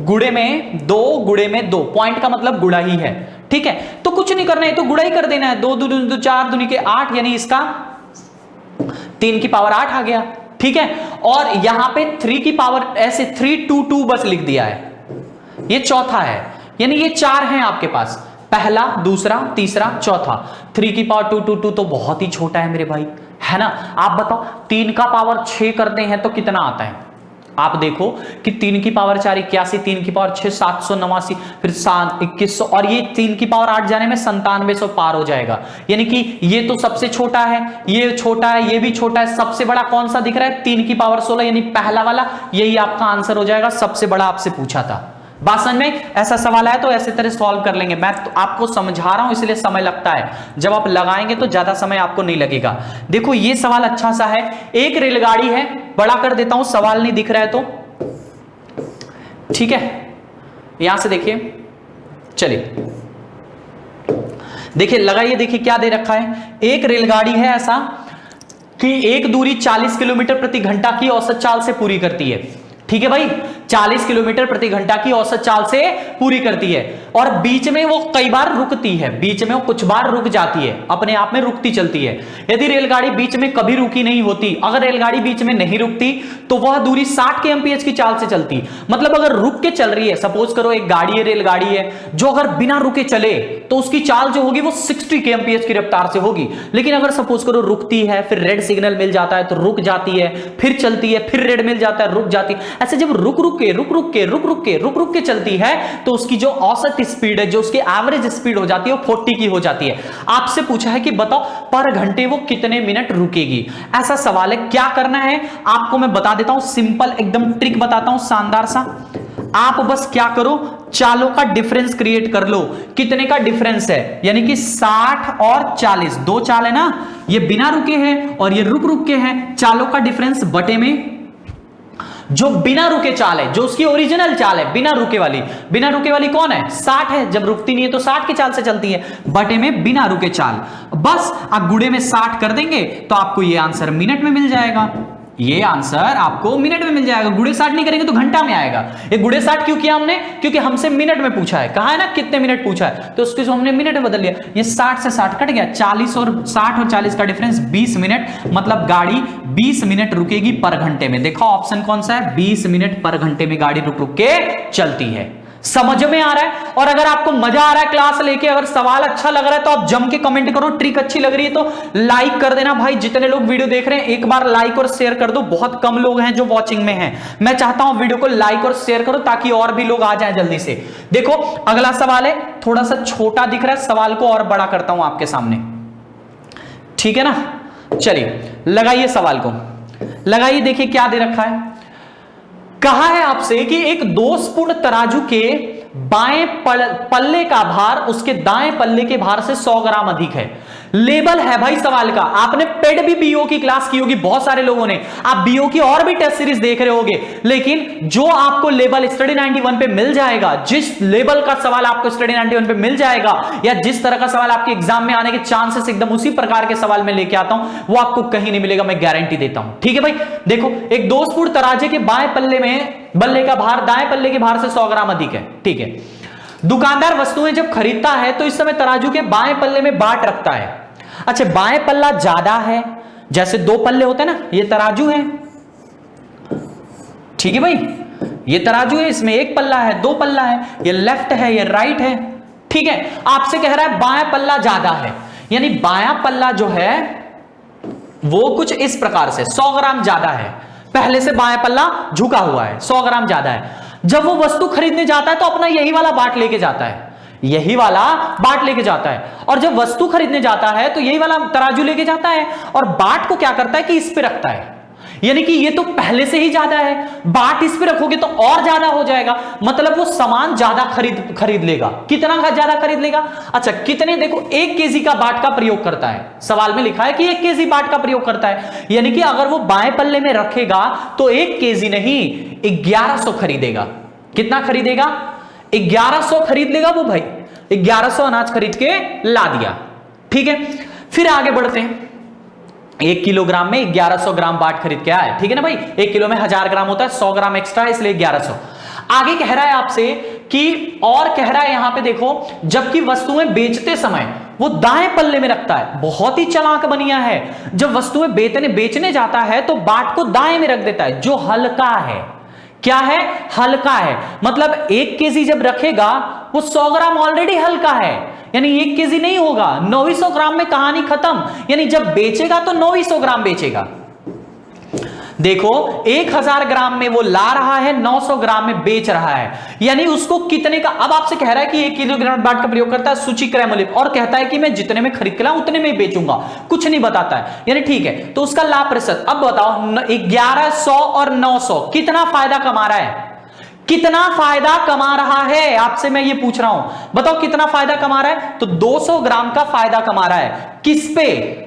गुणे में 2 गुणे में 2, पॉइंट का मतलब गुणा ही है, ठीक है। तो कुछ नहीं करना है, तो गुणा ही कर देना है। 2 दूनी 4 दूनी के 8, यानी इसका 3 की पावर 8 आ गया, ठीक है। और यहां पे 3 की पावर ऐसे 322 बस लिख दिया है, ये चौथा है, यानी ये 4 हैं आपके पास, पहला, दूसरा, तीसरा, चौथा। 3 की पावर 222 तो बहुत ही छोटा है मेरे भाई, है ना। आप बताओ 3 का पावर 6 करते हैं तो कितना आता है? आप देखो कि 3 की पावर 4 81, 3 की पावर 6 789, फिर 2100, और ये 3 की पावर 8 जाने में 9700 पार हो जाएगा। यानी कि ये तो सबसे छोटा है, ये छोटा है, ये भी छोटा है, सबसे बड़ा कौन सा दिख रहा है? 3 की पावर 16, यानी पहला वाला, यही आपका आंसर हो जाएगा। सबसे बड़ा आपसे पूछा था, बात समझ में? ऐसा सवाल है तो ऐसे तरह सॉल्व कर लेंगे। मैं तो आपको समझा रहा हूं इसलिए समय लगता है, जब आप लगाएंगे तो ज्यादा समय आपको नहीं लगेगा। देखो ये सवाल अच्छा सा है, एक रेलगाड़ी है, बड़ा कर देता हूं, सवाल नहीं दिख रहा है तो, ठीक है। यहां से देखिए, चलिए देखिए, लगाइए, देखिए क्या दे रखा है। एक रेलगाड़ी है ऐसा कि एक दूरी 40 किलोमीटर प्रति घंटा की औसत चाल से पूरी करती है, ठीक है भाई, 40 किलोमीटर प्रति घंटा की औसत चाल से पूरी करती है, और बीच में वो कई बार रुकती है, बीच में वो कुछ बार रुक जाती है, अपने आप में रुकती चलती है। यदि रेलगाड़ी बीच में कभी रुकी नहीं होती, अगर रेलगाड़ी बीच में नहीं रुकती तो वह दूरी 60 kmph की चाल से चलती। मतलब अगर रुक के चल रही है, सपोज करो एक गाड़ी है, रेलगाड़ी है, जो अगर बिना रुके चले तो उसकी चाल जो होगी वो 60 kmph की रफ्तार से होगी। लेकिन अगर सपोज करो रुकती है, फिर रेड सिग्नल मिल जाता है तो रुक जाती है, फिर चलती है, फिर रेड मिल जाता है, रुक जाती है। ऐसे जब रुक रुक के चलती है तो उसकी जो औसत स्पीड है, जो उसकी एवरेज स्पीड हो जाती है, वो 40 की हो जाती है। आपसे पूछा है कि बताओ पर घंटे वो कितने मिनट रुकेगी, ऐसा सवाल है। क्या करना है आपको मैं बता देता हूं, सिंपल एकदम ट्रिक बताता हूं, शानदार सा। आप बस क्या करो, चालों का डिफरेंस क्रिएट कर लो। कितने का डिफरेंस है? यानी कि 60 और 40, 2 चाल है ना, ये बिना रुके हैं और ये रुक रुक के हैं। चालों का डिफरेंस बटे में जो बिना रुके चाल है, जो उसकी ओरिजिनल चाल है, बिना रुके वाली कौन है? 60 है, जब रुकती नहीं है तो 60 की चाल से चलती है, बटे में बिना रुके चाल। बस आप गुणे में 60 कर देंगे तो आपको ये आंसर मिनट में मिल जाएगा। ये आंसर आपको मिनट में मिल जाएगा। गुणे 60 नहीं करेंगे तो घंटा में आएगा। ये गुणे 60 क्यों किया हमने? क्योंकि हमसे मिनट में पूछा है, कहा है ना कितने मिनट पूछा है, तो उसको हमने मिनट में बदल लिया। ये 60 से 60 कट गया, 40 और 60 और 40 का डिफरेंस 20 मिनट, मतलब गाड़ी 20 मिनट रुकेगी पर घंटे में। देखो ऑप्शन कौन सा है? 20 मिनट पर घंटे में गाड़ी रुक रुक के चलती है। समझ में आ रहा है? और अगर आपको मजा आ रहा है क्लास लेके, अगर सवाल अच्छा लग रहा है तो आप जम के कमेंट करो। ट्रिक अच्छी लग रही है तो लाइक कर देना भाई। जितने लोग वीडियो देख रहे हैं एक बार लाइक और शेयर कर दो। बहुत कम लोग हैं जो वॉचिंग में हैं। मैं चाहता हूं वीडियो को लाइक और शेयर करो ताकि और भी लोग आ जाएं जल्दी से। देखो अगला सवाल है, थोड़ा सा छोटा दिख रहा है, सवाल को और बड़ा करता हूं आपके सामने, ठीक है ना। चलिए लगाइए सवाल को, लगाइए, देखिए क्या दे रखा है। कहा है आपसे कि एक दोषपूर्ण तराजू के बाएं पल्ले का भार उसके दाएं पल्ले के भार से 100 ग्राम अधिक है। लेबल है भाई सवाल का। आपने पेड भी बीओ की क्लास की होगी, बहुत सारे लोगों ने, आप बीओ की और भी टेस्ट सीरीज देख रहे होगे, लेकिन जो आपको लेबल स्टडी 91 पे मिल जाएगा, जिस लेबल का सवाल आपको स्टडी 91 पे मिल जाएगा, या जिस तरह का सवाल आपके एग्जाम में आने के चांसेस एकदम उसी प्रकार के सवाल में लेके आता हूं, वो आपको कहीं नहीं मिलेगा, मैं गारंटी देता हूं। ठीक है भाई, देखो एक दोस्तपुर तराजे के बाएं पल्ले में बल्ले का भार दाएं पल्ले के भार से 100 ग्राम अधिक है। ठीक है, दुकानदार वस्तुएं जब खरीदता है तो इस समय तराजू के बाएं पल्ले में बाट रखता है। अच्छा, बाएं पल्ला ज्यादा है, जैसे दो पल्ले होते हैं ना, ये तराजू है, ठीक है भाई, ये तराजू है, इसमें एक पल्ला है, दो पल्ला है, ये लेफ्ट है, ये राइट है। ठीक है, आपसे कह रहा है बाएं पल्ला ज्यादा है, यानी बायां पल्ला जो है वो कुछ इस प्रकार से 100 ग्राम ज्यादा है, पहले से बाएं पल्ला झुका हुआ है, 100 ग्राम ज्यादा है। जब वो वस्तु खरीदने जाता है तो अपना यही वाला बाट लेके जाता है, यही वाला बाट लेके जाता है, और जब वस्तु खरीदने जाता है तो यही वाला तराजू लेके जाता है, और बाट को क्या करता है कि इस पे रखता है, यानी कि ये तो पहले से ही ज्यादा है, बाट इस पे रखोगे तो और ज्यादा हो जाएगा, मतलब वो सामान ज्यादा खरीद लेगा। कितना का ज्यादा खरीद लेगा? अच्छा, कितने, देखो 1 केजी का बाट का प्रयोग करता है, सवाल में लिखा है कि 1 केजी बाट का प्रयोग करता है, यानी कि अगर वो बाएं पल्ले में रखेगा तो 1 केजी नहीं 1100 खरीदेगा। कितना खरीदेगा? 1100 खरीद लेगा वो भाई, 1100 अनाज खरीद के ला दिया। ठीक है, फिर आगे बढ़ते हैं, 1 किलोग्राम में 1100 ग्राम बाट खरीद के आया। ठीक है ना भाई, 1 किलो में 1000 ग्राम होता है, 100 ग्राम एक्स्ट्रा है, इसलिए 1100। आगे कह रहा है आपसे कि, और कह रहा है यहां पे देखो, जबकि वस्तुएं बेचते समय वो दाएं पल्ले में रखता है। बहुत ही चालाक बनिया है, जब वस्तुएं बेचने जाता है तो बाट को दाएं में रख देता है, जो हल्का है। क्या है? हल्का है, मतलब 1 केजी जब रखेगा वो 100 ग्राम ऑलरेडी हल्का है, यानी 1 केजी नहीं होगा, 900 ग्राम में कहानी खत्म, यानी जब बेचेगा तो 900 ग्राम बेचेगा। देखो 1000 ग्राम में वो ला रहा है, 900 ग्राम में बेच रहा है, यानी उसको कितने का, अब आपसे कह रहा है कि 1 किलोग्राम बाट का प्रयोग करता है सूची क्रय मूल्य, और कहता है कि मैं जितने में खरीद के लाऊं उतने में ही बेचूंगा, कुछ नहीं बताता है, यानी ठीक है, तो उसका लाभ प्रतिशत। अब बताओ 1100 और 900 कितना फायदा कमा रहा है? कितना फायदा कमा रहा है, आपसे मैं ये पूछ रहा हूं, बताओ कितना फायदा कमा रहा है? तो 200 ग्राम का फायदा कमा रहा है। किस पे?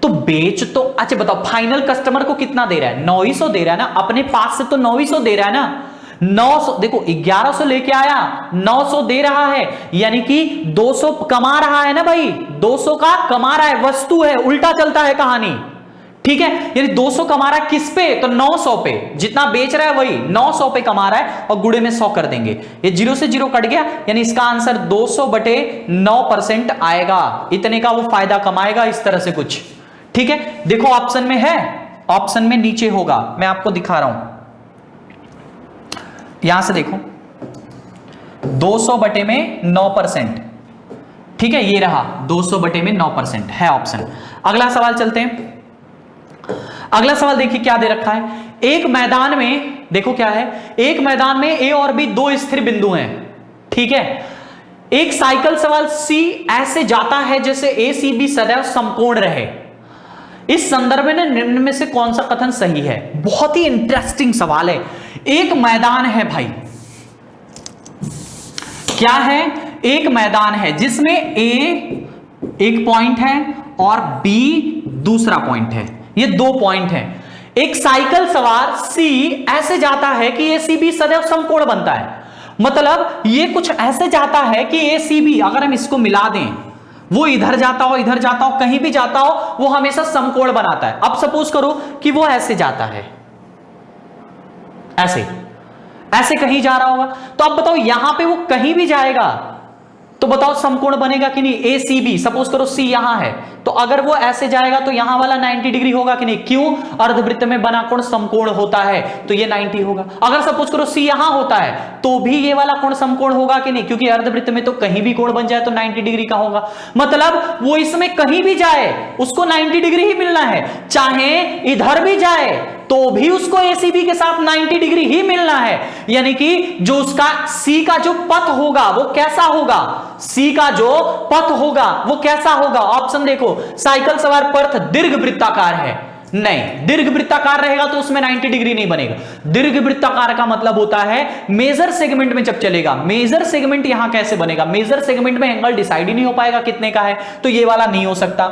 तो बेच तो, अच्छा बताओ फाइनल कस्टमर को कितना दे रहा है? 900 दे रहा है ना, अपने पास से तो 900 दे रहा है ना, 900, देखो 1100 लेके आया, 900 दे रहा है, यानी कि 200 कमा रहा है ना भाई, 200 का कमा रहा है, वस्तु है, उल्टा चलता है कहानी। ठीक है, यानी 200 कमा रहा है किस पे? तो 900 पे, जितना बेच रहा है वही 900 पे कमा रहा है, और गुड़े में 100 कर देंगे, ये 0 से 0 कट गया, यानी इसका आंसर 200/9% आएगा, इतने का वो फायदा कमाएगा, इस तरह से कुछ। ठीक है, देखो ऑप्शन में है, ऑप्शन में नीचे होगा, मैं आपको दिखा रहा हूं, यहां से देखो 200/9%। ठीक है, ये रहा 200/9% है ऑप्शन। अगला सवाल चलते हैं, अगला सवाल देखिए क्या दे रखा है। एक मैदान में, देखो क्या है, एक मैदान में ए और बी 2 स्थिर बिंदु हैं। ठीक है, एक साइकिल सवाल सी ऐसे जाता है जैसे ए सी बी सदैव समकोण रहे, इस संदर्भ में निम्न में से कौन सा कथन सही है? बहुत ही इंटरेस्टिंग सवाल है। एक मैदान है भाई, क्या है? एक मैदान है जिसमें ए एक पॉइंट है और बी दूसरा पॉइंट है, ये 2 पॉइंट हैं। एक साइकिल सवार सी ऐसे जाता है कि ए सी बी सदैव समकोण बनता है, मतलब ये कुछ ऐसे जाता है कि ए सी बी, अगर हम इसको मिला दें, वो इधर जाता हो, इधर जाता हो, कहीं भी जाता हो, वो हमेशा समकोण बनाता है। अब सपोज करो कि वो ऐसे जाता है, ऐसे कहीं जा रहा होगा, तो अब बताओ यहां पे वो कहीं भी जाएगा तो बताओ समकोण बनेगा कि नहीं? ए सी बी, सपोज करो सी यहां है, तो अगर वो ऐसे जाएगा तो यहां वाला 90 डिग्री होगा कि नहीं? क्यों? अर्धवृत्त में बना कोण समकोण होता है, तो ये 90 होगा। अगर सपोज करो सी यहां होता है तो भी ये वाला कोण समकोण होगा कि नहीं? क्योंकि अर्धवृत्त में तो कहीं भी कोण बन जाए तो 90 डिग्री का होगा, मतलब वो इसमें कहीं भी जाए उसको 90 डिग्री ही मिलना है, चाहे इधर भी जाए तो भी उसको एसीबी के साथ 90 डिग्री ही मिलना है, यानी कि जो उसका सी का जो पथ होगा वो कैसा होगा? सी का जो पथ होगा वो कैसा होगा? ऑप्शन देखो, साइकिल सवार पथ दीर्घ वृत्ताकार है, नहीं, दीर्घ वृत्ताकार रहेगा तो उसमें 90 डिग्री नहीं बनेगा। दीर्घ वृत्ताकार का मतलब होता है मेजर सेगमेंट में जब चलेगा। मेजर सेगमेंट यहां कैसे बनेगा? मेजर सेगमेंट में एंगल डिसाइड ही नहीं हो पाएगा कितने का है, तो ये वाला नहीं हो सकता।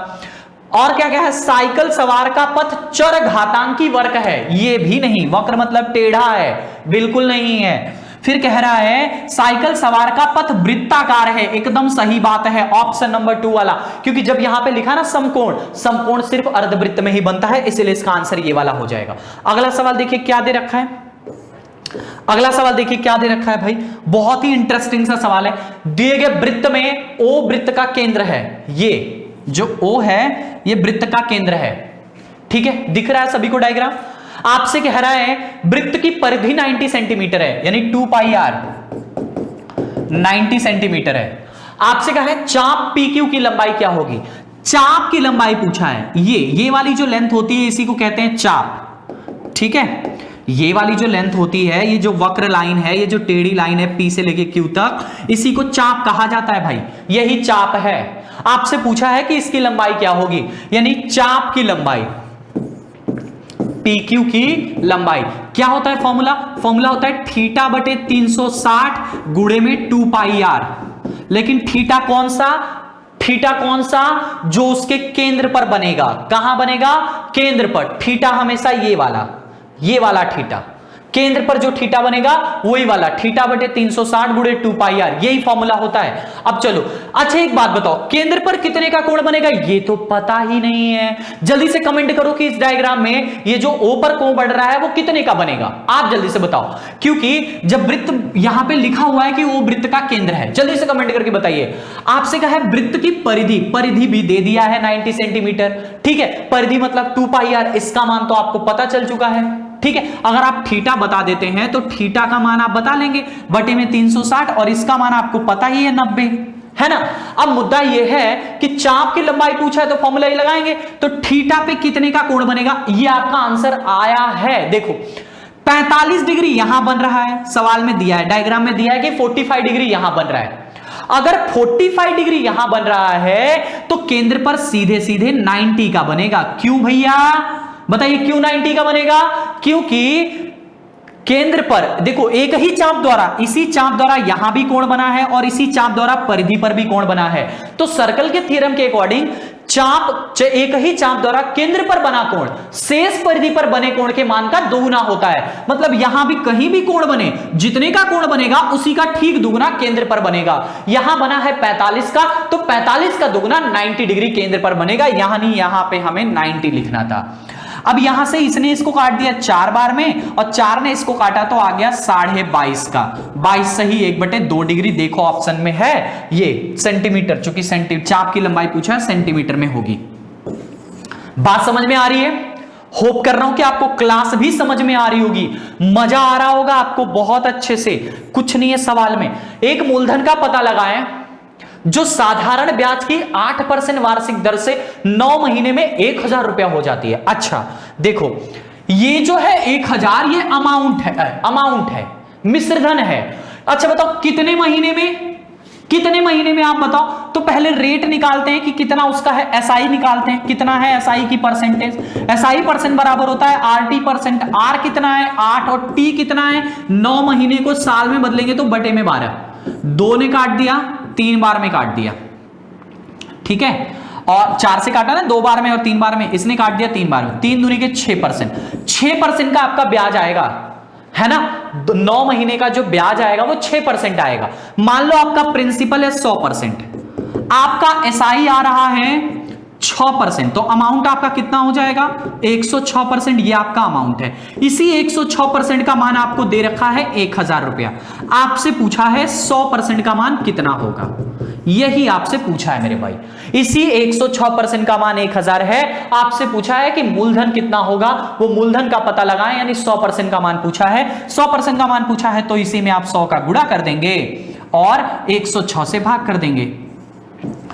और क्या क्या है? साइकिल सवार का पथ चर घातांकी वक्र है, ये भी नहीं। वक्र मतलब टेढ़ा है, बिल्कुल नहीं है। फिर कह रहा है साइकिल सवार का पथ वृत्ताकार है, एकदम सही बात है, ऑप्शन नंबर 2 वाला। क्योंकि जब यहां पे लिखा ना समकोण, समकोण सिर्फ अर्धवृत्त में ही बनता है, इसलिए इसका आंसर ये वाला हो जाएगा। अगला सवाल देखिए क्या दे रखा है। अगला सवाल देखिए क्या दे रखा है भाई, बहुत ही इंटरेस्टिंग सा सवाल है। दिए गए वृत्त में ओ वृत्त का केंद्र है, ये जो ओ है ये वृत्त का केंद्र है, ठीक है, दिख रहा है सभी को डायग्राम। आपसे कह रहा है वृत्त की परिधि 90 सेंटीमीटर है, यानी 2 पाई आर 90 सेंटीमीटर है। आपसे कहा है चाप PQ की लंबाई क्या होगी। चाप की लंबाई पूछा है, ये वाली जो लेंथ होती है इसी को कहते हैं चाप, ठीक है। ये वाली जो लेंथ होती है, ये जो वक्र लाइन है, ये जो टेढ़ी लाइन है P से लेके Q तक, इसी को चाप कहा जाता है भाई, यही चाप है। आपसे पूछा है कि इसकी लंबाई क्या होगी, यानी चाप की लंबाई, PQ की लंबाई क्या होता है फॉर्मूला? फॉर्मूला होता है थीटा बटे 360 गुणे में 2 पाई आर। लेकिन थीटा कौन सा? थीटा कौन सा? जो उसके केंद्र पर बनेगा। कहां बनेगा? केंद्र पर। थीटा हमेशा ये वाला थीटा, केंद्र पर जो थीटा बनेगा वही वाला, थीटा बटे 360 गुणे 2 पाई आर, यही फॉर्मूला होता है। अब चलो, अच्छा एक बात बताओ, केंद्र पर कितने का कोण बनेगा? ये तो पता ही नहीं है। जल्दी से कमेंट करो कि इस डायग्राम में ये जो O पर कोण बढ़ रहा है वो कितने का बनेगा, आप जल्दी से बताओ। क्योंकि जब वृत्त यहां पे लिखा हुआ है कि वो वृत्त का केंद्र है, जल्दी से कमेंट करके बताइए। आपसे कहा है वृत्त की परिधि भी दे दिया है 90 सेंटीमीटर, ठीक है। परिधि मतलब 2 पाई आर, इसका मान तो आपको पता चल चुका है, ठीक है। अगर आप थीटा बता देते हैं तो थीटा का मान आप बता लेंगे बटे में 360, और इसका मान आपको पता ही है 90, है ना। अब मुद्दा यह है कि चाप की लंबाई पूछा है तो फॉर्मूला ही लगाएंगे, तो थीटा पे कितने का कोण बनेगा, ये आपका आंसर आया है। देखो 45 डिग्री यहां बन रहा है, सवाल में दिया है, डायग्राम में दिया है कि 45 डिग्री यहां बन रहा है। अगर 45 डिग्री यहां बन रहा है तो केंद्र पर सीधे सीधे 90 का बनेगा। क्यों भैया बताइए, क्यों 90 का बनेगा? क्योंकि केंद्र पर देखो एक ही चाप द्वारा, इसी चाप द्वारा यहां भी कोण बना है और इसी चाप द्वारा परिधि पर भी कोण बना है। तो सर्कल के थ्योरम के अकॉर्डिंग एक ही चाप द्वारा केंद्र पर बना कोण शेष परिधि पर बने कोण के मान का दोगुना होता है। मतलब यहां भी कहीं भी कोण बने, जितने का कोण बनेगा उसी का ठीक दुगुना केंद्र पर बनेगा। यहां बना है 45 का, तो 45 का दुगुना 90 डिग्री केंद्र पर बनेगा। यहां नहीं, यहां पे हमें 90 लिखना था। अब यहां से इसने इसको काट दिया 4 बार में, और 4 ने इसको काटा तो आ गया 22.5 का। 22 सही 1/2 डिग्री, देखो ऑप्शन में है ये सेंटीमीटर, चूंकि चाप की लंबाई पूछा है सेंटीमीटर में होगी। बात समझ में आ रही है? होप कर रहा हूं कि आपको क्लास भी समझ में आ रही होगी, मजा आ रहा होगा आपको बहुत अच्छे से। कुछ नहीं है सवाल में, एक मूलधन का पता लगाएं जो साधारण ब्याज की 8% वार्षिक दर से 9 महीने में 1000 रुपया हो जाती है। अच्छा देखो, ये जो है 1000 ये अमाउंट है, मिश्रधन है। अच्छा बताओ कितने महीने में आप बताओ। तो पहले रेट निकालते हैं कि कितना उसका है, एसआई निकालते हैं, कितना है एसआई की परसेंटेज। एसआई परसेंट बराबर होता है आरटी परसेंट। आर कितना है 8 और टी कितना है 9 महीने को साल में बदलेंगे तो बटे में 12। 2 ने काट दिया, 3 बार में काट दिया, ठीक है। और 4 से काटा ना 2 बार में और 3 बार में, इसने काट दिया 3 बार में। 3 दूनी के 6%, 6% का आपका ब्याज आएगा, है ना। 9 महीने का जो ब्याज आएगा वो 6% आएगा। मान लो आपका प्रिंसिपल है 100%, आपका एसआई आ रहा है 6%, तो अमाउंट आपका कितना हो जाएगा 106%। ये आपका अमाउंट है। इसी 106% का मान आपको दे रखा है 1000 रुपया। आपसे पूछा है 100% का मान कितना होगा, यही आपसे पूछा है मेरे भाई। इसी 106% का मान 1000 है। आपसे पूछा है कि मूलधन कितना होगा, वो मूलधन का पता लगाएं, यानी 100% का मान पूछा है। 100% का मान पूछा है तो इसी में आप 100 का गुणा कर देंगे और 106 से भाग कर देंगे।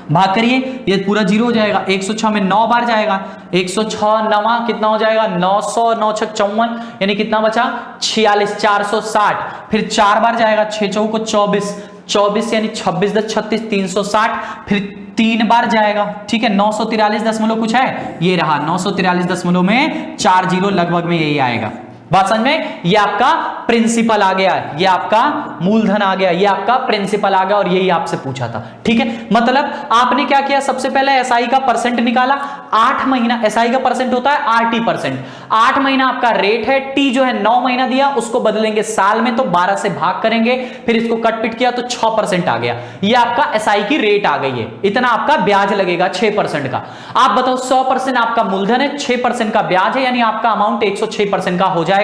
भाग करिए, ये पूरा 0 हो जाएगा। 106 में 9 बार जाएगा, 106 9 कितना हो जाएगा 900, 9 6 54, यानी कितना बचा 46, 460। फिर 4 बार जाएगा, 6 चौको 24, 24 यानी 26 10 36, 360। फिर 3 बार जाएगा, ठीक है, 943 दशमलव कुछ है, ये रहा 943 दशमलव में 4 0 लगभग में यही आएगा। बात समझ में? ये आपका प्रिंसिपल आ गया, ये आपका मूलधन आ गया, ये आपका प्रिंसिपल आ गया और यही आपसे पूछा था, ठीक है। मतलब आपने क्या किया, सबसे पहले एसआई का परसेंट निकाला। 8 महीना एसआई का परसेंट होता है आरटी परसेंट, 8 महीना आपका रेट है, टी जो है 9 महीना दिया, उसको बदलेंगे साल में तो 12 से भाग करेंगे, फिर इसको कट पिट किया तो 6% आ गया। ये आपका एसआई की रेट आ गई है, इतना आपका ब्याज लगेगा 6% का। आप बताओ 100% आपका मूलधन है, 6% का ब्याज है, यानी आपका अमाउंट 106% का हो जाएगा।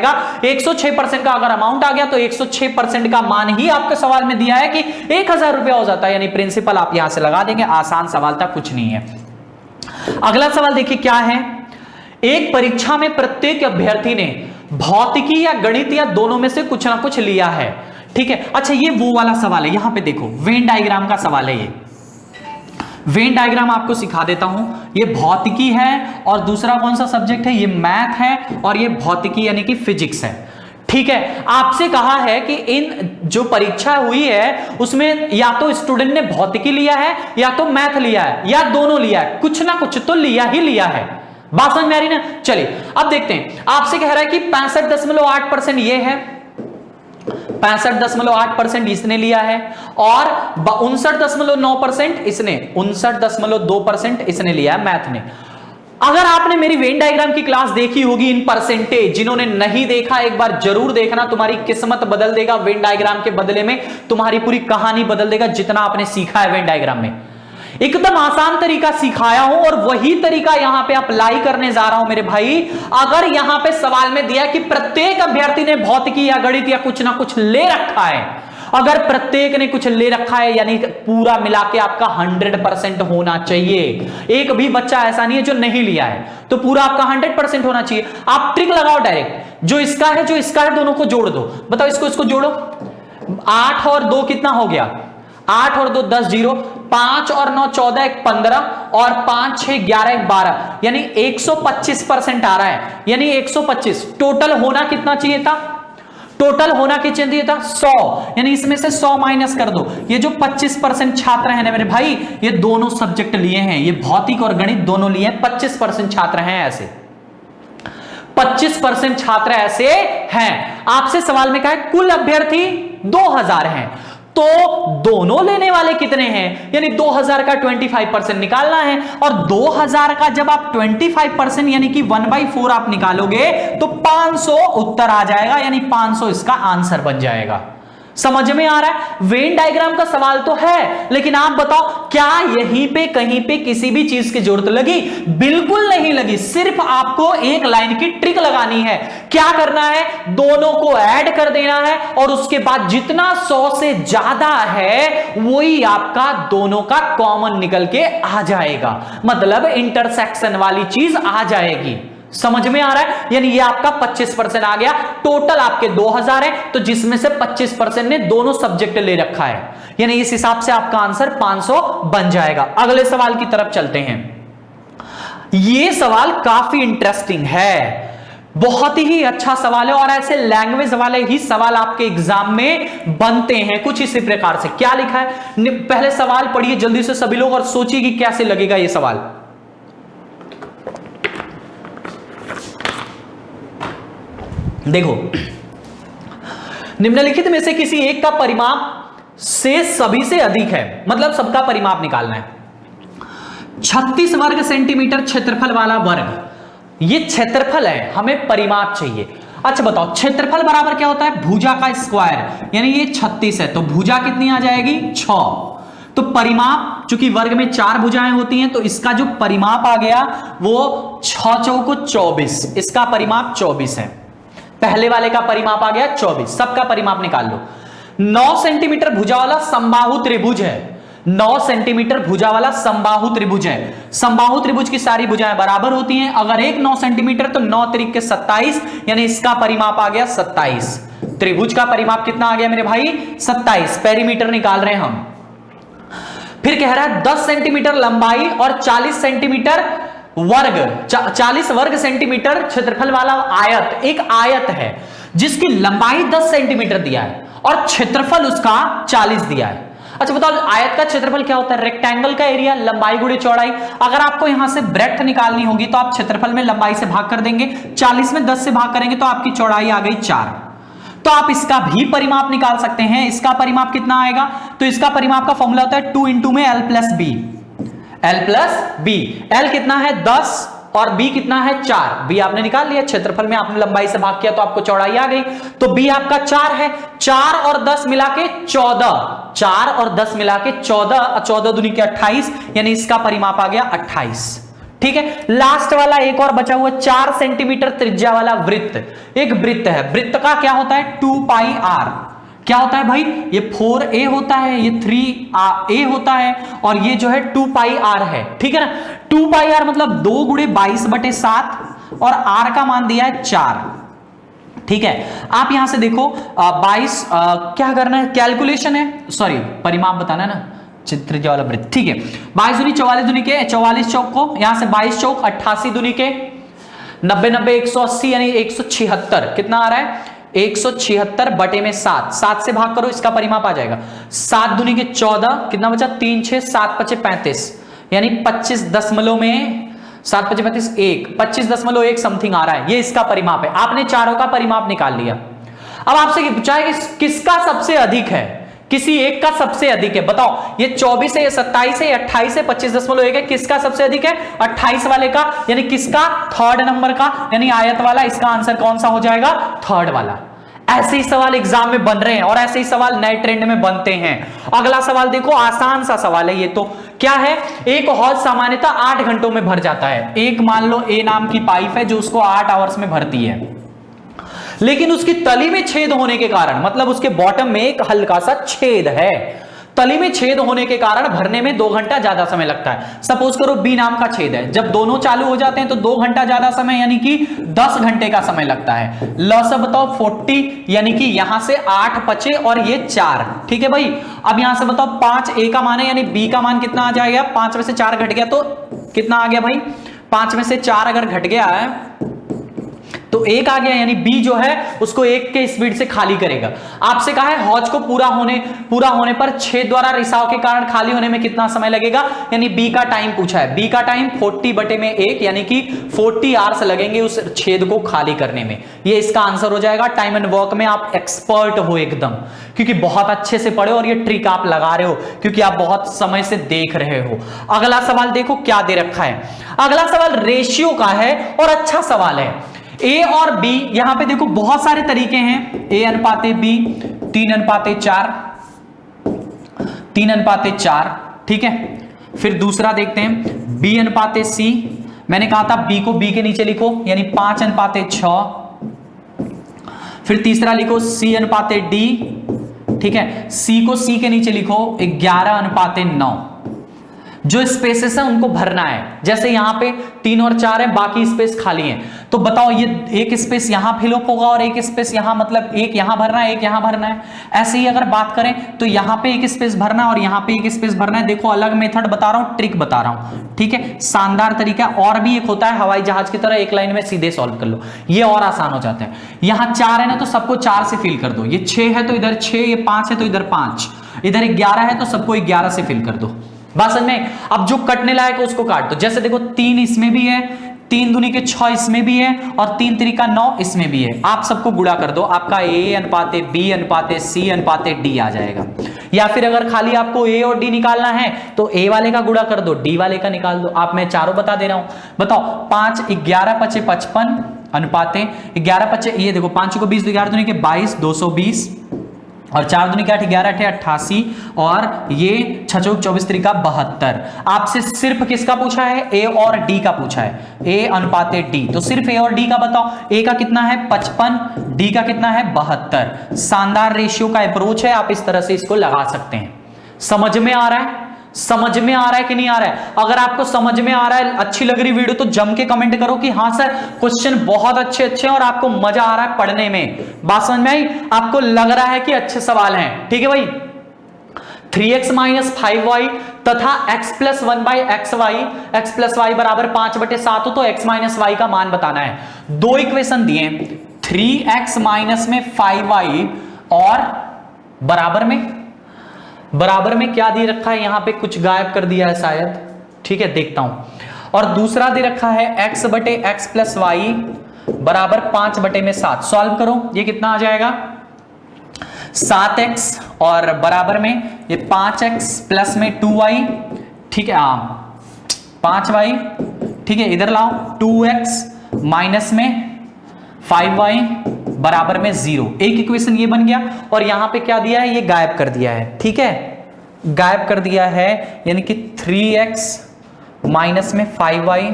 106% का अगर अमाउंट आ गया तो 106% का मान ही आपके सवाल में दिया है कि 1000 रुपया हो जाता है, यानी प्रिंसिपल आप यहां से लगा देंगे। आसान सवाल था, कुछ नहीं है। अगला सवाल देखिए क्या है। एक परीक्षा में प्रत्येक अभ्यर्थी ने भौतिकी या गणित या दोनों में से कुछ ना कुछ लिया है, ठीक है। अच्छा, ये वो वाला सवाल है, यहां पे देखो वेन डायग्राम का सवाल है। ये वेन डायग्राम आपको सिखा देता हूं। ये भौतिकी है और दूसरा कौन सा सब्जेक्ट है, ये मैथ है और ये भौतिकी यानी कि फिजिक्स है, ठीक है। आपसे कहा है कि इन जो परीक्षा हुई है उसमें या तो स्टूडेंट ने भौतिकी लिया है या तो मैथ लिया है या दोनों लिया है, कुछ ना कुछ तो लिया ही लिया है। बात समझ में आ रही ना? चलिए अब देखते हैं। आपसे कह रहा है कि 65.8% ये है, 65.8% इसने लिया है और 59.9% इसने, 59.2% इसने लिया है मैथ ने। अगर आपने मेरी वेन डायग्राम की क्लास देखी होगी इन परसेंटेज, जिन्होंने नहीं देखा एक बार जरूर देखना, तुम्हारी किस्मत बदल देगा। वेन डायग्राम के बदले में तुम्हारी पूरी कहानी बदल देगा जितना आपने सीखा है वेन डायग्राम में। एकदम आसान तरीका सिखाया हूं और वही तरीका यहां पे अप्लाई करने जा रहा हूं मेरे भाई। अगर यहां पे सवाल में दिया कि प्रत्येक अभ्यर्थी ने भौतिकी या गणित या कुछ ना कुछ ले रखा है, अगर प्रत्येक ने कुछ ले रखा है यानी पूरा मिला के आपका 100% होना चाहिए। एक भी बच्चा ऐसा नहीं है जो नहीं लिया है, तो पूरा आपका 100% होना चाहिए। आप ट्रिक लगाओ डायरेक्ट, जो इसका है जो इसका है दोनों को जोड़ दो। बताओ इसको जोड़ो, 8 और 2 कितना हो गया, 8 और 2 10 0, 5 और 9 14 1 15 और 5 6 11 1 12, यानी 125% आ रहा है, यानी 125 टोटल होना कितना चाहिए था, टोटल होना क्या चाहिए था 100, यानी इसमें से 100 माइनस कर दो। ये जो 25% छात्र हैं ना मेरे भाई, ये दोनों सब्जेक्ट लिए हैं, ये भौतिक और गणित दोनों लिए हैं। 25% छात्र हैं ऐसे, 25% छात्र ऐसे हैं। आपसे सवाल में कहा है कुल अभ्यर्थी 2000 हैं, तो दोनों लेने वाले कितने हैं, यानी 2000 का 25% निकालना है। और 2000 का जब आप 25% यानी कि 1/4 आप निकालोगे तो 500 उत्तर आ जाएगा, यानी 500 इसका आंसर बन जाएगा। समझ में आ रहा है? वेन डायग्राम का सवाल तो है, लेकिन आप बताओ क्या यहीं पे कहीं पे किसी भी चीज की जरूरत लगी? बिल्कुल नहीं लगी। सिर्फ आपको एक लाइन की ट्रिक लगानी है। क्या करना है, दोनों को ऐड कर देना है और उसके बाद जितना 100 से ज्यादा है वही आपका दोनों का कॉमन निकल के आ जाएगा, मतलब इंटरसेक्शन वाली चीज आ जाएगी। समझ में आ रहा है? यानी ये आपका 25% आ गया। टोटल आपके 2000 है, तो जिसमें से 25% ने दोनों सब्जेक्ट ले रखा है, यानी इस हिसाब से आपका आंसर 500 बन जाएगा। अगले सवाल की तरफ चलते हैं। ये सवाल काफी इंटरेस्टिंग है, बहुत ही अच्छा सवाल है और ऐसे लैंग्वेज वाले ही सवाल आपके एग्जाम में बनते हैं कुछ इसी प्रकार से। क्या लिखा है, पहले सवाल पढ़िए जल्दी से सभी लोग और सोचिए कि कैसे लगेगा ये सवाल। देखो, निम्नलिखित में से किसी एक का परिमाप से सभी से अधिक है, मतलब सबका परिमाप निकालना है। 36 वर्ग सेंटीमीटर क्षेत्रफल वाला वर्ग, ये क्षेत्रफल है, हमें परिमाप चाहिए। अच्छा बताओ, क्षेत्रफल बराबर क्या होता है, भुजा का स्क्वायर, यानी ये 36 है तो भुजा कितनी आ जाएगी 6। तो परिमाप, चूंकि वर्ग में 4 भुजाएं होती हैं, तो इसका जो परिमाप आ गया वो 6 चौको 24, इसका परिमाप 24 है। पहले वाले का परिमाप आ गया 24, सबका परिमाप निकाल लो। 9 सेंटीमीटर भुजा वाला समबाहु त्रिभुज है, 9 सेंटीमीटर भुजा वाला समबाहु त्रिभुज है। समबाहु त्रिभुज की सारी भुजाएं बराबर होती हैं, अगर एक 9 सेंटीमीटर तो 9 त्रिक के 27, यानी इसका परिमाप आ गया 27। त्रिभुज का परिमाप कितना आ गया मेरे भाई 27, पेरीमीटर निकाल रहे हैं हम। फिर कह रहा है 10 सेंटीमीटर लंबाई और 40 सेंटीमीटर वर्ग 40 वर्ग सेंटीमीटर क्षेत्रफल वाला आयत, एक आयत है जिसकी लंबाई 10 सेंटीमीटर दिया है और क्षेत्रफल उसका 40 दिया है। अच्छा बताओ, आयत का क्षेत्रफल क्या होता है? रेक्टेंगल का एरिया, लंबाई गुणे चौड़ाई। अगर आपको यहां से ब्रेड्थ निकालनी होगी तो आप क्षेत्रफल में लंबाई से भाग कर देंगे, 40 में 10 से भाग करेंगे तो आपकी चौड़ाई आ गई 4। तो आप इसका भी परिमाप निकाल सकते हैं। इसका परिमाप कितना आएगा? तो इसका परिमाप का फॉर्मूला होता है 2 इंटू में L plus B. L plus B, L कितना है 10 और B कितना है 4। B आपने निकाल लिया, क्षेत्रफल में आपने लंबाई से भाग किया तो आपको चौड़ाई आ गई। तो B आपका 4 है, 4 और 10 मिला के 14, 4 और 10 मिला के 14, 14 दूनी के 28, यानी इसका परिमाप आ गया 28। ठीक है, लास्ट वाला एक और बचा हुआ 4 सेंटीमीटर त्रिज्या वाला वृत्त। एक वृत्त है, वृत्त का क्या होता है? 2 पाई r। क्या होता है भाई? ये 4a होता है, ये 3a होता है और ये जो है 2 पाई r है। ठीक है ना, 2 पाई r मतलब 2 गुणे 22/7 और r का मान दिया है 4। ठीक है, आप यहां से देखो 22 क्या करना है? कैलकुलेशन है, सॉरी परिमाप बताना है ना, चित्र वाला वृत्त। ठीक है, 22 दूनी 44 दूनी के 44 चौक को यहां से 22 चौक 88 दूनी के 90 90 180 यानी 176। कितना आ रहा है? 176 बटे में 7, 7 से भाग करो, इसका परिमाप आ जाएगा 7 दूनी के 14, कितना बचा? 3 6 7 5 35, यानी 25 दशमलव में 7 5 35 1, 25.1 समथिंग आ रहा है। ये इसका परिमाप है। आपने चारों का परिमाप निकाल लिया। अब आपसे पूछा है कि किसका सबसे अधिक है? किसी एक का सबसे अधिक है। बताओ, ये 24 है, ये 27 है, ये 28 है, 25.1 है, किसका सबसे अधिक है? 28 वाले का, यानी किसका? थर्ड नंबर का, यानी आयत वाला। इसका आंसर कौन सा हो जाएगा? थर्ड वाला। ऐसे ही सवाल एग्जाम में बन रहे हैं और ऐसे ही सवाल नए ट्रेंड में बनते हैं। अगला सवाल देखो, आसान सा सवाल है ये। तो क्या है? एक हौज सामान्यतः 8 घंटों में भर जाता है। एक मान लो ए नाम की पाइप है जो उसको 8 आवर्स में भरती है, लेकिन उसकी तली में छेद होने के कारण, मतलब उसके बॉटम में एक हल्का सा छेद है, तली में छेद होने के कारण भरने में 2 घंटा ज्यादा समय लगता है। सपोज करो बी नाम का छेद है, जब दोनों चालू हो जाते हैं तो 2 घंटा ज्यादा समय, यानी कि 10 घंटे का समय लगता है। लॉस बताओ 40, यानी कि यहां से 8 बचे और ये 4। ठीक है भाई, अब यहां से बताओ 5 ए का मान है, यानी बी का मान कितना आ जाएगा? 5 में से 4 घट गया तो कितना आ गया भाई? 5 में से 4 अगर घट गया है तो 1 आ गया, यानी बी जो है उसको 1 के स्पीड से खाली करेगा। आपसे कहा है हौज को पूरा होने पर छेद द्वारा रिसाव के कारण खाली होने में कितना समय लगेगा, यानी बी का टाइम पूछा है। बी का टाइम 40 बटे में 1, यानी कि 40 आवर्स लगेंगे उस छेद को खाली करने में। ये इसका आंसर हो जाएगा। टाइम एंड वर्क में आप एक्सपर्ट हो एकदम, क्योंकि बहुत अच्छे से पढ़े और ये ट्रिक आप लगा रहे हो, क्योंकि आप बहुत समय से देख रहे हो। अगला सवाल देखो क्या दे रखा है। अगला सवाल रेशियो का है और अच्छा सवाल है। ए और बी, यहां पे देखो बहुत सारे तरीके हैं। ए अनुपाते बी, 3:4, 3:4। ठीक है, फिर दूसरा देखते हैं बी अनुपाते सी। मैंने कहा था बी को बी के नीचे लिखो, यानी 5:6। फिर तीसरा लिखो सी अनुपाते डी। ठीक है, सी को सी के नीचे लिखो 11:9। जो स्पेसेस है उनको भरना है। जैसे यहां पे 3 और 4 है, बाकी स्पेस खाली है, तो बताओ ये एक स्पेस यहां फिलअप होगा और एक स्पेस यहां, मतलब एक यहां भरना है, एक यहां भरना है। ऐसे ही अगर बात करें तो यहां पे एक स्पेस भरना है और यहां पे एक स्पेस भरना है। देखो अलग मेथड बता रहा हूं, ट्रिक बता रहा हूं। ठीक है, शानदार तरीका। और भी एक होता है हवाई जहाज की तरह, एक लाइन में सीधे सॉल्व कर लो, ये और आसान हो जाता है। यहां 4 है ना, तो सबको 4 से फिल कर दो। ये 6 है तो इधर 6, ये 5 है तो इधर 5, इधर 11 है तो सबको 11 से फिल कर दो। बात समझ में? अब जो कटने लायक है उसको काट दो। जैसे देखो 3 इसमें भी है, 3 दूनी के 6 इसमें भी है और 3 3 9 इसमें भी है। आप सबको गुणा कर दो, आपका ए अनुपाते बी अनुपाते सी अनुपाते डी आ जाएगा। या फिर अगर खाली आपको ए और डी निकालना है तो ए वाले का गुणा कर दो, डी वाले का निकाल दो। आप मैं चारों बता दे रहा हूं। बताओ 5 11 5 55 अनुपाते 11 5, ये देखो 5 को 20, 11 दूनी के 22, 220 और 4 दूनी के 8, 11 8 88 और ये 6 चौक 24 3 का 72। आपसे सिर्फ किसका पूछा है? ए और डी का पूछा है, ए अनुपाते डी। तो सिर्फ ए और डी का बताओ। ए का कितना है 55, डी का कितना है 72। शानदार रेशियो का अप्रोच है, आप इस तरह से इसको लगा सकते हैं। समझ में आ रहा है? समझ में आ रहा है कि नहीं आ रहा है? अगर आपको समझ में आ रहा है, अच्छी लग रही वीडियो, तो जम के कमेंट करो कि हाँ सर क्वेश्चन बहुत अच्छे हैं और आपको मजा आ रहा है पढ़ने में। बात समझ में आई? आपको लग रहा है कि अच्छे सवाल हैं। ठीक है भाई, 3x माइनस 5y तथा x plus 1/xy, x plus Y बराबर 5/7 हो तो x माइनस वाई का मान बताना है। दो इक्वेशन दिए 3x माइनस में 5y और बराबर में क्या दे रखा है, यहां पे कुछ गायब कर दिया है शायद, ठीक है देखता हूं। और दूसरा दे रखा है x बटे x प्लस वाई बराबर 5/7। सॉल्व करो, ये कितना आ जाएगा 7x और बराबर में ये 5x प्लस में 2y, ठीक है 5y, ठीक है इधर लाओ 2x माइनस में 5y बराबर में 0। एक इक्वेशन ये बन गया और यहां पे क्या दिया है, ये गायब कर दिया है, ठीक है गायब कर दिया है, यानी कि 3x माइनस में 5y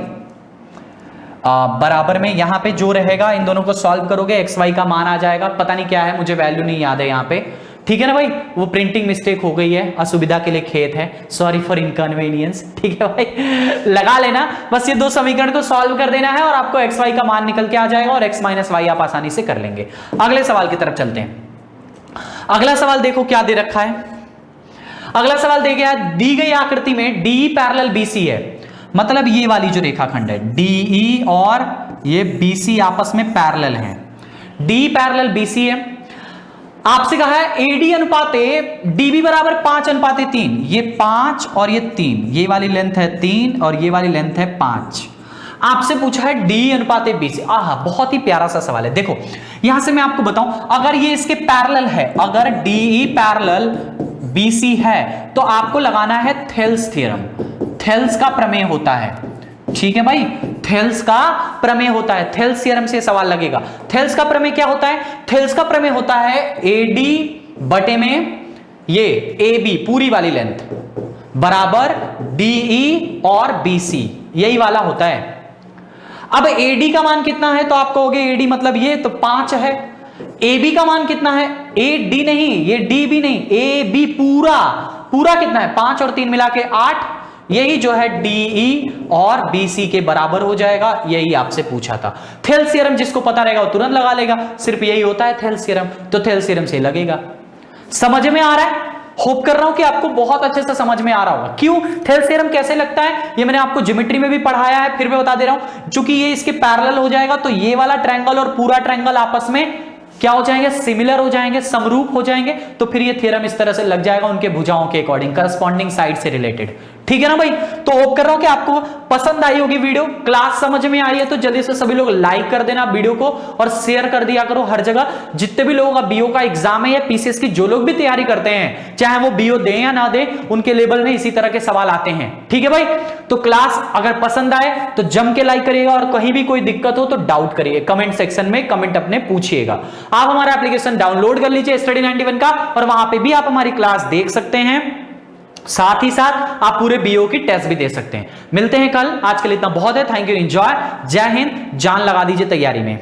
बराबर में यहां पे जो रहेगा, इन दोनों को सॉल्व करोगे x y का मान आ जाएगा, पता नहीं क्या है मुझे वैल्यू नहीं याद है यहां पे, ठीक है ना भाई, वो प्रिंटिंग मिस्टेक हो गई है, असुविधा के लिए खेद है, सॉरी फॉर इनकन्वीनियंस, ठीक है भाई लगा लेना, बस ये दो समीकरण को सॉल्व कर देना है और आपको x y का मान निकल के आ जाएगा और x माइनस वाई आप आसानी से कर लेंगे। अगले सवाल की तरफ चलते हैं। अगला सवाल देखो क्या दे रखा है, अगला सवाल दे गया दी गई आकृति में DE पैरेलल BC है, मतलब ये वाली जो रेखाखंड है DE और ये BC आपस में पैरेलल हैं, DE पैरेलल BC है। आपसे कहा है AD अनुपात DB बराबर 5:3, ये 5 और ये 3, ये वाली लेंथ है 3 और ये वाली लेंथ है 5। आपसे पूछा है DE अनुपात BC। आहा बहुत ही प्यारा सा सवाल है। देखो यहां से मैं आपको बताऊं, अगर ये इसके पैरेलल है, अगर DE पैरेलल BC है तो आपको लगाना है थेल्स थ्योरम, थेल्स का प्रमेय होता है, ठीक है भाई थेल्स का प्रमेय होता है, थेल्स थ्योरम से सवाल लगेगा। थेल्स का प्रमेय क्या होता है, थेल्स का प्रमेय होता है AD बटे में ये AB पूरी वाली लेंथ बराबर DE और BC, यही वाला होता है। अब AD का मान कितना है तो आप कहोगे AD मतलब ये तो 5 है, AB का मान कितना है, AD नहीं ये DB नहीं, AB पूरा कितना है 5 और 3 मिला के 8, यही जो है DE और BC के बराबर हो जाएगा, यही आपसे पूछा था। थेल्स थ्योरम जिसको पता रहेगा वो तुरंत लगा लेगा, सिर्फ यही होता है थेल्स थ्योरम, तो थेल्स थ्योरम से लगेगा। समझ में आ रहा है, होप कर रहा हूं कि आपको बहुत अच्छे से समझ में आ रहा होगा। क्यों थेल्स थ्योरम कैसे लगता है ये मैंने आपको ज्योमेट्री में भी पढ़ाया है, फिर मैं बता दे रहा हूं, चूंकि ये इसके पैरेलल हो जाएगा तो ये वाला ट्रायंगल और पूरा ट्रायंगल आपस में क्या हो जाएंगे, सिमिलर हो जाएंगे, समरूप हो जाएंगे, तो फिर ये थ्योरम इस तरह से लग जाएगा उनके भुजाओं के अकॉर्डिंग, करस्पॉन्डिंग साइड से रिलेटेड, ठीक है ना भाई। तो होप कर रहा हूं कि आपको पसंद आई होगी वीडियो, क्लास समझ में आई है तो जल्दी से सभी लोग लाइक कर देना वीडियो को और शेयर कर दिया करो हर जगह। जितने भी लोगों का बीओ का एग्जाम है या पीसीएस की जो लोग भी तैयारी करते हैं, चाहे वो बीओ दें या ना दें, उनके लेवल में इसी तरह के सवाल आते हैं, ठीक है भाई। तो क्लास अगर पसंद आए तो जम के लाइक करिएगा और कहीं भी कोई दिक्कत हो तो डाउट करिए, कमेंट सेक्शन में कमेंट अपने पूछिएगा। आप हमारा एप्लीकेशन डाउनलोड कर लीजिए स्टडी 91 का, और वहां पे भी आप हमारी क्लास देख सकते हैं, साथ ही साथ आप पूरे बीओ की टेस्ट भी दे सकते हैं। मिलते हैं कल, आज के लिए इतना बहुत है, थैंक यू, एंजॉय, जय हिंद, जान लगा दीजिए तैयारी में।